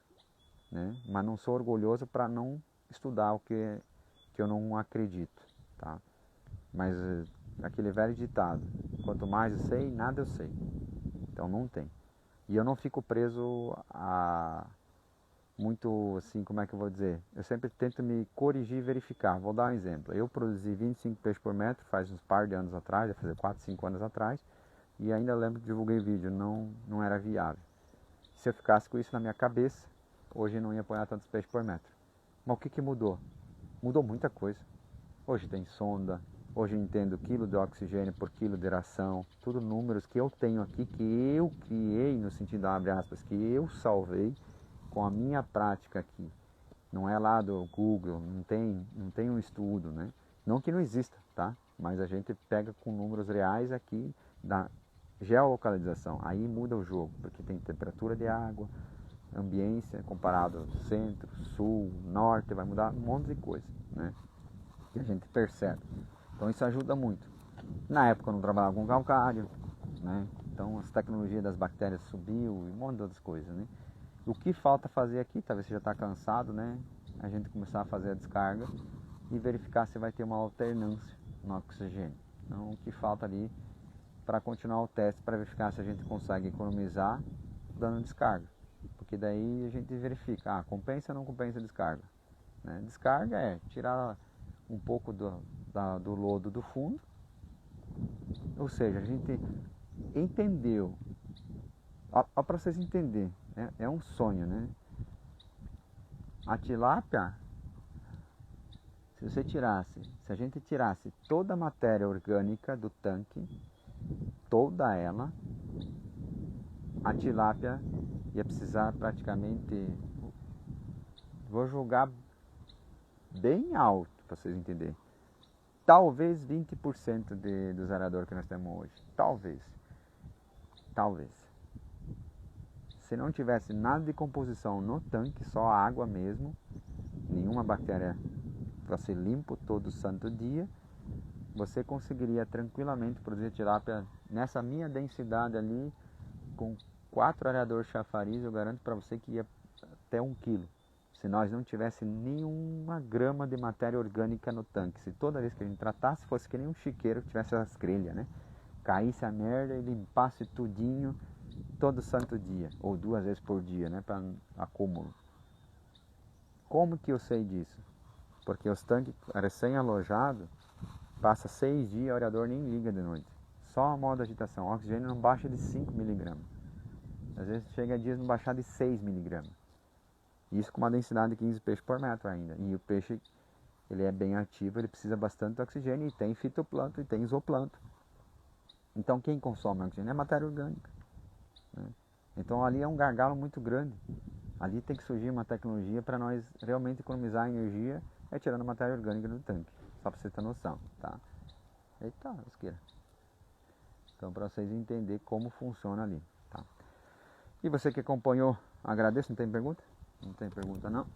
A: né? Mas não sou orgulhoso para não estudar o que eu não acredito, tá? Mas aquele velho ditado, quanto mais eu sei, nada eu sei. Então não tem. E eu não fico preso a muito, assim, como é que eu vou dizer? Eu sempre tento me corrigir e verificar. Vou dar um exemplo. Eu produzi 25 peixes por metro faz uns par de anos atrás, já fazer 4, 5 anos atrás, e ainda lembro que divulguei vídeo, não era viável. Se eu ficasse com isso na minha cabeça, hoje eu não ia apanhar tantos peixes por metro. Mas o que mudou? Mudou muita coisa. Hoje tem sonda, hoje eu entendo quilo de oxigênio por quilo de ração, tudo números que eu tenho aqui, que eu criei, no sentido, abre aspas, que eu salvei com a minha prática aqui. Não é lá do Google, não tem um estudo, né? Não que não exista, tá? Mas a gente pega com números reais aqui da geolocalização. Aí muda o jogo, porque tem temperatura de água, ambiência comparado ao centro, sul, norte, vai mudar um monte de coisa, né? Que a gente percebe. Então isso ajuda muito. Na época eu não trabalhava com calcário, né? Então as tecnologias das bactérias subiu e um monte de outras coisas, né? O que falta fazer aqui, talvez você já está cansado, né? A gente começar a fazer a descarga e verificar se vai ter uma alternância no oxigênio. Então o que falta ali para continuar o teste, para verificar se a gente consegue economizar dando descarga. Porque daí a gente verifica, compensa ou não compensa a descarga, né? Descarga é tirar um pouco do lodo do fundo, ou seja, a gente entendeu, para vocês entenderem, é um sonho, né? A tilápia, se a gente tirasse toda a matéria orgânica do tanque, toda ela, a tilápia ia precisar praticamente, vou jogar bem alto para vocês entenderem, talvez 20% dos aradores que nós temos hoje, talvez. Se não tivesse nada de composição no tanque, só a água mesmo, nenhuma bactéria, você limpa todo santo dia, você conseguiria tranquilamente produzir tilápia nessa minha densidade ali, com 4 areadores chafariz, eu garanto para você que ia até 1 quilo. Se nós não tivesse nenhuma grama de matéria orgânica no tanque, se toda vez que a gente tratasse fosse que nem um chiqueiro que tivesse as grelhas, né? Caísse a merda e limpasse tudinho todo santo dia, ou 2 vezes por dia, né? Para acúmulo. Como que eu sei disso? Porque os tanques recém-alojados, passa 6 dias, o aerador nem liga de noite. Só a modo agitação, o oxigênio não baixa de 5 miligramas. Às vezes chega a dias não baixar de 6 miligramas. Isso com uma densidade de 15 peixes por metro ainda. E o peixe, ele é bem ativo, ele precisa bastante de oxigênio, e tem fitoplâncton e tem zooplâncton. Então quem consome oxigênio é matéria orgânica, né? Então ali é um gargalo muito grande. Ali tem que surgir uma tecnologia para nós realmente economizar energia, tirando a matéria orgânica do tanque. Só para você ter noção, tá? Eita, isqueira. Então para vocês entenderem como funciona ali, tá? E você que acompanhou, agradeço. Não tem pergunta? Não tem pergunta não.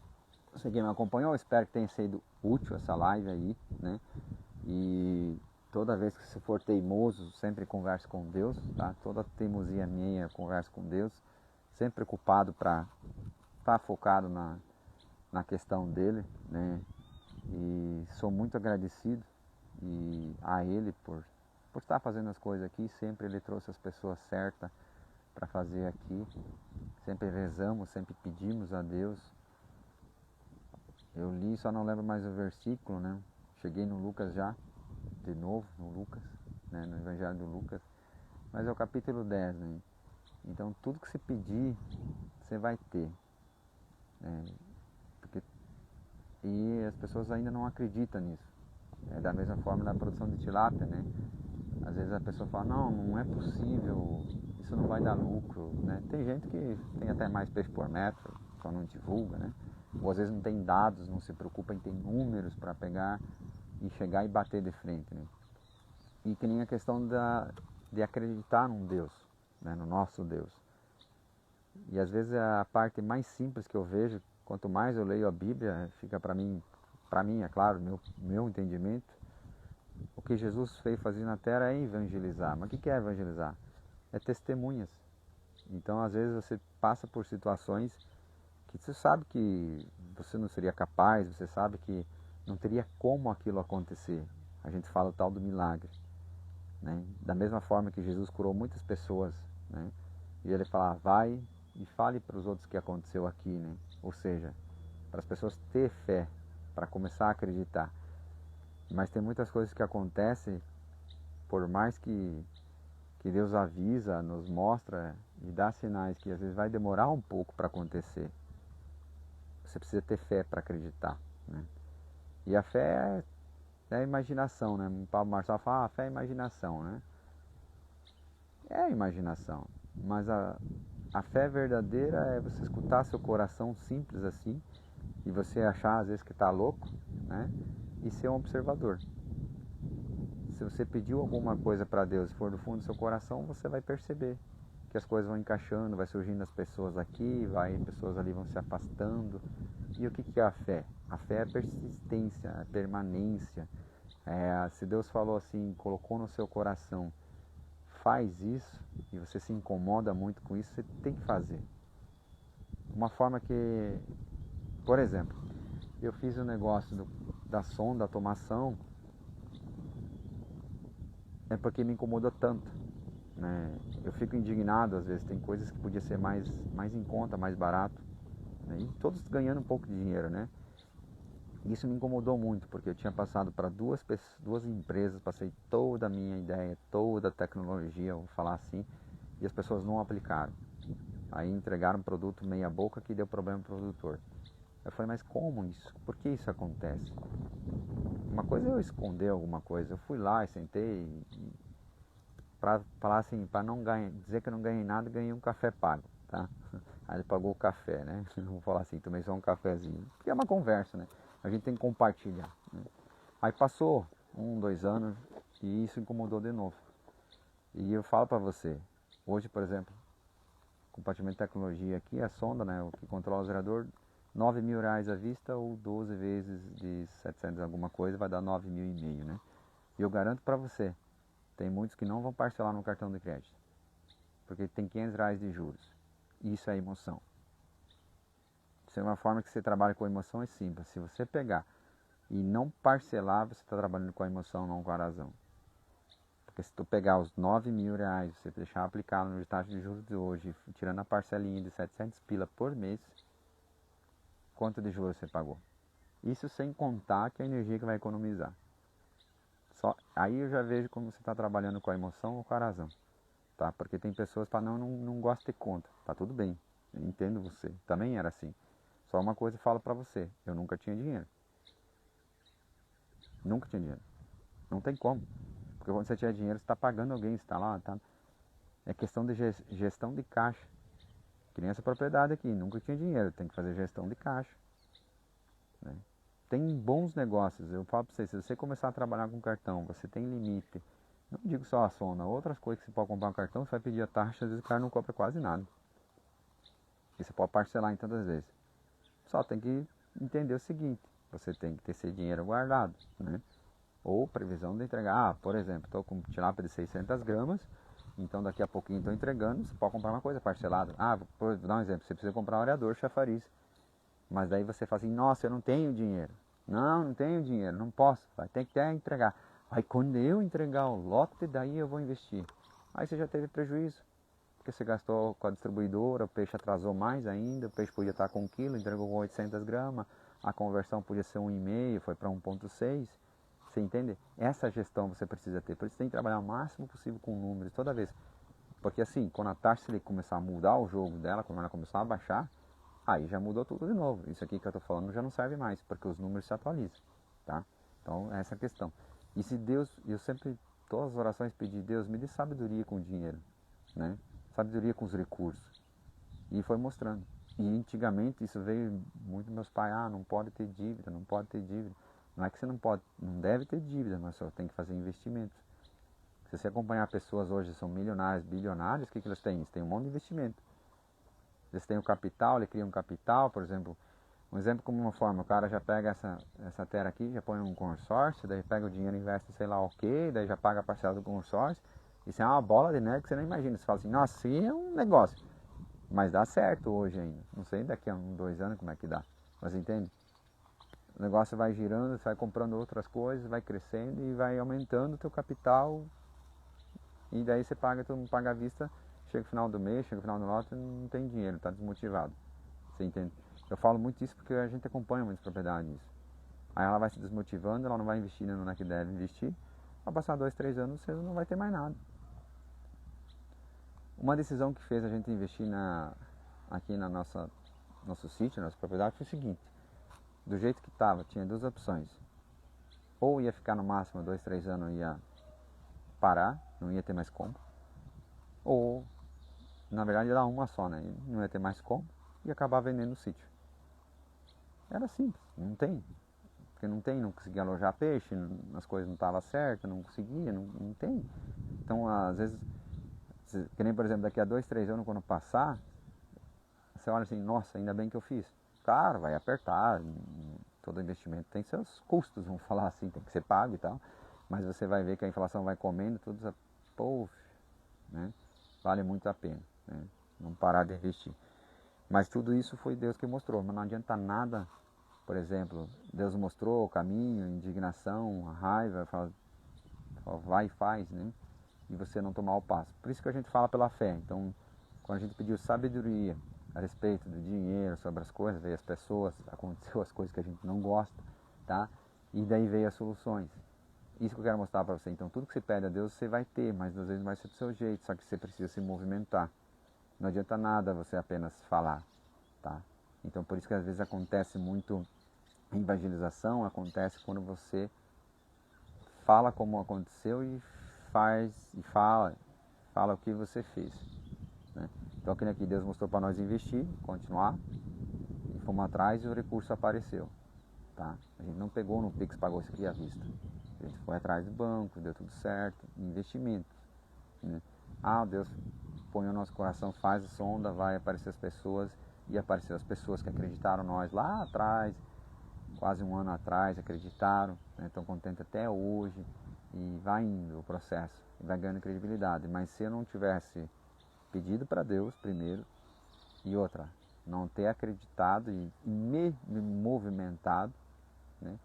A: Você que me acompanhou, espero que tenha sido útil essa live aí, né? E toda vez que você for teimoso, sempre converse com Deus, tá? Toda teimosia minha, converse com Deus. Sempre preocupado para estar focado na questão dele, né? E sou muito agradecido a ele por estar fazendo as coisas aqui. Sempre ele trouxe as pessoas certas para fazer aqui. Sempre rezamos, sempre pedimos a Deus. Eu li, só não lembro mais o versículo, né? Cheguei no Lucas já, de novo, no Lucas, né? No Evangelho do Lucas. Mas é o capítulo 10, né? Então tudo que você pedir, você vai ter. E as pessoas ainda não acreditam nisso. É da mesma forma da produção de tilápia, né? Às vezes a pessoa fala, não é possível, isso não vai dar lucro, né? Tem gente que tem até mais peixe por metro, só não divulga, né? Ou às vezes não tem dados, não se preocupa em ter números para pegar e chegar e bater de frente, né? E que nem a questão de acreditar num Deus, né? No nosso Deus. E às vezes a parte mais simples que eu vejo, quanto mais eu leio a Bíblia, fica para mim, é claro, meu entendimento, o que Jesus fez fazer na terra é evangelizar. Mas o que é evangelizar? É testemunhas. Então às vezes você passa por situações que você sabe que você não seria capaz, você sabe que não teria como aquilo acontecer. A gente fala o tal do milagre, né? Da mesma forma que Jesus curou muitas pessoas, né? E ele fala, vai e fale para os outros o que aconteceu aqui, né? Ou seja, para as pessoas ter fé, para começar a acreditar. Mas tem muitas coisas que acontecem, por mais que Deus avisa, nos mostra e dá sinais que às vezes vai demorar um pouco para acontecer. Você precisa ter fé para acreditar, né? E a fé é a imaginação, né? O Pablo Marçal fala, a fé é imaginação, né? É a imaginação, mas a fé verdadeira é você escutar seu coração simples assim, e você achar às vezes que está louco, né? E ser um observador. se você pediu alguma coisa para Deus e for do fundo do seu coração, você vai perceber que as coisas vão encaixando, vai surgindo as pessoas aqui, pessoas ali vão se afastando. E o que é a fé? A fé é a persistência, a permanência. Se Deus falou assim, colocou no seu coração, faz isso, e você se incomoda muito com isso, você tem que fazer. Uma forma que, por exemplo, eu fiz o negócio da sonda, da automação, é porque me incomodou tanto, né? Eu fico indignado, às vezes, tem coisas que podia ser mais em conta, mais barato, né? E todos ganhando um pouco de dinheiro, né? Isso me incomodou muito, porque eu tinha passado para duas empresas, passei toda a minha ideia, toda a tecnologia, vou falar assim, e as pessoas não aplicaram. Aí entregaram um produto meia boca que deu problema no produtor. Eu falei, mas como isso? Por que isso acontece? Uma coisa é eu esconder alguma coisa. Eu fui lá e sentei para falar assim, para não dizer que eu não ganhei nada, ganhei um café pago, tá? Aí ele pagou o café, né? Vou falar assim, tomei só um cafezinho. Porque é uma conversa, né? A gente tem que compartilhar, né? Aí passou 2 anos e isso incomodou de novo. E eu falo para você, hoje, por exemplo, compartimento de tecnologia aqui, a sonda, né, o que controla o gerador, R$9.000 à vista ou 12 vezes de 700 alguma coisa, vai dar 9.500, né? E eu garanto para você, tem muitos que não vão parcelar no cartão de crédito, porque tem R$500 de juros. Isso é emoção. Isso é uma forma que você trabalha com emoção, é simples. Se você pegar e não parcelar, você está trabalhando com a emoção, não com a razão. Porque se tu pegar os R$9.000, você deixar aplicar no taxa de juros de hoje, tirando a parcelinha de 700 pila por mês, quanto de juros você pagou? Isso sem contar que a energia que vai economizar. Aí eu já vejo como você está trabalhando com a emoção ou com a razão. Tá? Porque tem pessoas que não gostam de conta. Tá tudo bem, eu entendo você. Também era assim. Só uma coisa eu falo pra você, eu nunca tinha dinheiro. Nunca tinha dinheiro. Não tem como. Porque quando você tiver dinheiro, você está pagando alguém, você está lá, tá? É questão de gestão de caixa. Que nem essa propriedade aqui, nunca tinha dinheiro, tem que fazer gestão de caixa, né? Tem bons negócios, eu falo para você, se você começar a trabalhar com cartão, você tem limite, não digo só a Sona, outras coisas que você pode comprar um cartão, você vai pedir a taxa, às vezes o cara não compra quase nada. E você pode parcelar em tantas vezes. Só tem que entender o seguinte, você tem que ter esse dinheiro guardado, né? Ou previsão de entregar, por exemplo, estou com tilápia de 600 gramas, então daqui a pouquinho estou entregando, você pode comprar uma coisa parcelada. Vou dar um exemplo, você precisa comprar um areador chafariz, mas daí você fala assim, nossa, eu não tenho dinheiro. Não tenho dinheiro, não posso, vai ter que entregar. Aí quando eu entregar o lote, daí eu vou investir. Aí você já teve prejuízo, porque você gastou com a distribuidora, o peixe atrasou mais ainda, o peixe podia estar com 1 quilo, entregou com 800 gramas, a conversão podia ser 1,5, foi para 1,6. Você entende? Essa gestão você precisa ter. Por isso tem que trabalhar o máximo possível com números toda vez. Porque assim, quando a taxa começar a mudar o jogo dela, quando ela começar a baixar, aí já mudou tudo de novo. Isso aqui que eu estou falando já não serve mais, porque os números se atualizam, tá? Então, essa é a questão. E se Deus, eu sempre, todas as orações pedi, Deus, me dê sabedoria com o dinheiro, né? Sabedoria com os recursos. E foi mostrando. E antigamente isso veio muito dos meus pais, não pode ter dívida, não pode ter dívida. Não é que você não deve ter dívida, mas só tem que fazer investimentos. Se você acompanhar pessoas hoje, são milionários, bilionários, o que eles têm? Eles têm um monte de investimento. Eles têm o capital, eles criam um capital, por exemplo, um exemplo como uma forma, o cara já pega essa terra aqui, já põe um consórcio, daí pega o dinheiro, investe sei lá o que, daí já paga a parcela do consórcio, isso é uma bola de neve que você não imagina, você fala assim, nossa, isso aí é um negócio, mas dá certo hoje ainda, não sei daqui a 2 anos como é que dá, mas entende? O negócio vai girando, você vai comprando outras coisas, vai crescendo e vai aumentando o teu capital. E daí você paga, todo mundo paga à vista, chega o final do mês, chega o final do lote, não tem dinheiro, está desmotivado. Você entende? Eu falo muito isso porque a gente acompanha muitas propriedades. Aí ela vai se desmotivando, ela não vai investindo no que deve investir. Vai passar 2, 3 anos, você não vai ter mais nada. Uma decisão que fez a gente investir aqui na nosso sítio, na nossa propriedade, foi o seguinte. Do jeito que estava, tinha 2 opções. Ou ia ficar no máximo 2, 3 anos e ia parar, não ia ter mais como. Ou, na verdade, ia dar uma só, né? Não ia ter mais como e acabar vendendo o sítio. Era simples, não tem. porque não conseguia alojar peixe, as coisas não estavam certas, não conseguia, não tem. Então, às vezes, que nem, por exemplo, daqui a 2, 3 anos, quando passar, você olha assim, nossa, ainda bem que eu fiz. Claro, vai apertar, todo investimento tem seus custos, vamos falar assim, tem que ser pago e tal, mas você vai ver que a inflação vai comendo, tudo, pô, né? Vale muito a pena, né? Não parar de investir. Mas tudo isso foi Deus que mostrou, mas não adianta nada, por exemplo, Deus mostrou o caminho, a indignação, a raiva, fala, vai e faz, né? E você não tomar o passo. Por isso que a gente fala pela fé. Então, quando a gente pediu sabedoria a respeito do dinheiro, sobre as coisas, veio as pessoas, aconteceu as coisas que a gente não gosta, tá? E daí veio as soluções. Isso que eu quero mostrar para você. Então, tudo que você pede a Deus, você vai ter, mas às vezes não vai ser do seu jeito, só que você precisa se movimentar. Não adianta nada você apenas falar, tá? Então, por isso que às vezes acontece muito evangelização, acontece quando você fala como aconteceu e faz e fala o que você fez, né? Então, aqui Deus mostrou para nós investir, continuar, e fomos atrás e o recurso apareceu, tá? A gente não pegou no Pix, pagou isso aqui à vista. A gente foi atrás do banco, deu tudo certo, investimentos, né? Deus põe o nosso coração, faz a sonda, vai aparecer as pessoas, e apareceu as pessoas que acreditaram em nós lá atrás, quase um ano atrás, acreditaram, né? Estão contentes até hoje, e vai indo o processo, vai ganhando credibilidade. Mas se eu não tivesse pedido para Deus primeiro, e outra, não ter acreditado e me movimentado, né?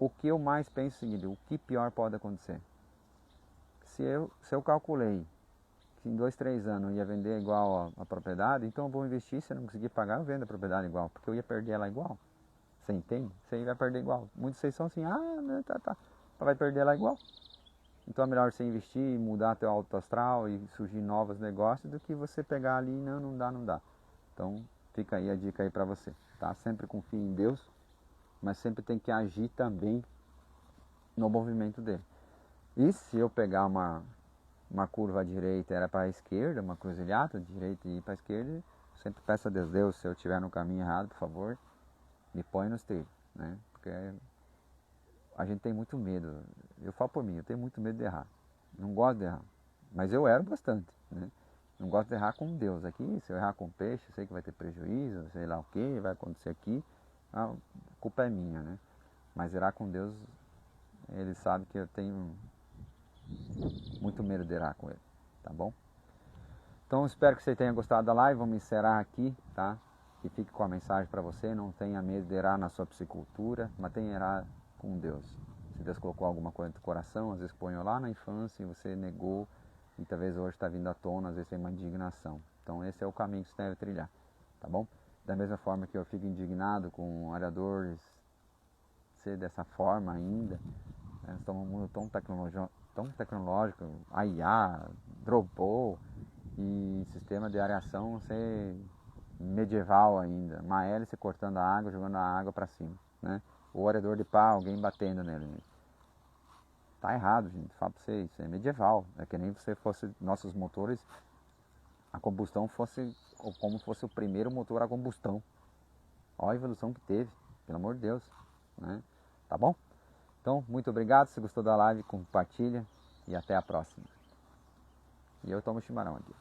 A: O que eu mais penso é o seguinte, o que pior pode acontecer? Se eu calculei que em 2, 3 anos eu ia vender igual a propriedade, então eu vou investir, se eu não conseguir pagar, eu vendo a propriedade igual, porque eu ia perder ela igual. Você entende? Você vai perder igual. Muitos de vocês são assim, tá, vai perder ela igual. Então é melhor você investir, mudar teu alto astral e surgir novos negócios do que você pegar ali e não dá. Então fica aí a dica aí para você, tá? Sempre confie em Deus, mas sempre tem que agir também no movimento dele. E se eu pegar uma curva à direita era para a esquerda, uma cruzilhada, direita e ir para a esquerda, sempre peço a Deus, se eu estiver no caminho errado, por favor, me põe nos trilhos, né? Porque a gente tem muito medo, eu falo por mim, eu tenho muito medo de errar, não gosto de errar, mas eu erro bastante, né? Não gosto de errar com Deus. Aqui, se eu errar com peixe, eu sei que vai ter prejuízo, sei lá o que vai acontecer aqui, a culpa é minha, né? Mas errar com Deus, Ele sabe que eu tenho muito medo de errar com Ele, tá bom? Então espero que você tenha gostado da live, vamos encerrar aqui, tá? Que fique com a mensagem para você, não tenha medo de errar na sua psicultura, mas tenha errar com Deus. Se Deus colocou alguma coisa no teu coração, às vezes ponhou lá na infância e você negou, e talvez hoje está vindo à tona, às vezes tem uma indignação. Então esse é o caminho que você deve trilhar, tá bom? Da mesma forma que eu fico indignado com aradores ser dessa forma ainda, né? Nós estamos num mundo tão tecnológico, a IA, robô e sistema de areação ser medieval ainda, uma hélice cortando a água, jogando a água para cima, né? O arador de pá, alguém batendo nele. Tá errado, gente, falo para vocês, isso é medieval, é que nem se fosse nossos motores, a combustão fosse como fosse o primeiro motor a combustão. Olha a evolução que teve, pelo amor de Deus, né? Tá bom? Então, muito obrigado, se gostou da live, compartilha e até a próxima. E eu tomo chimarrão aqui.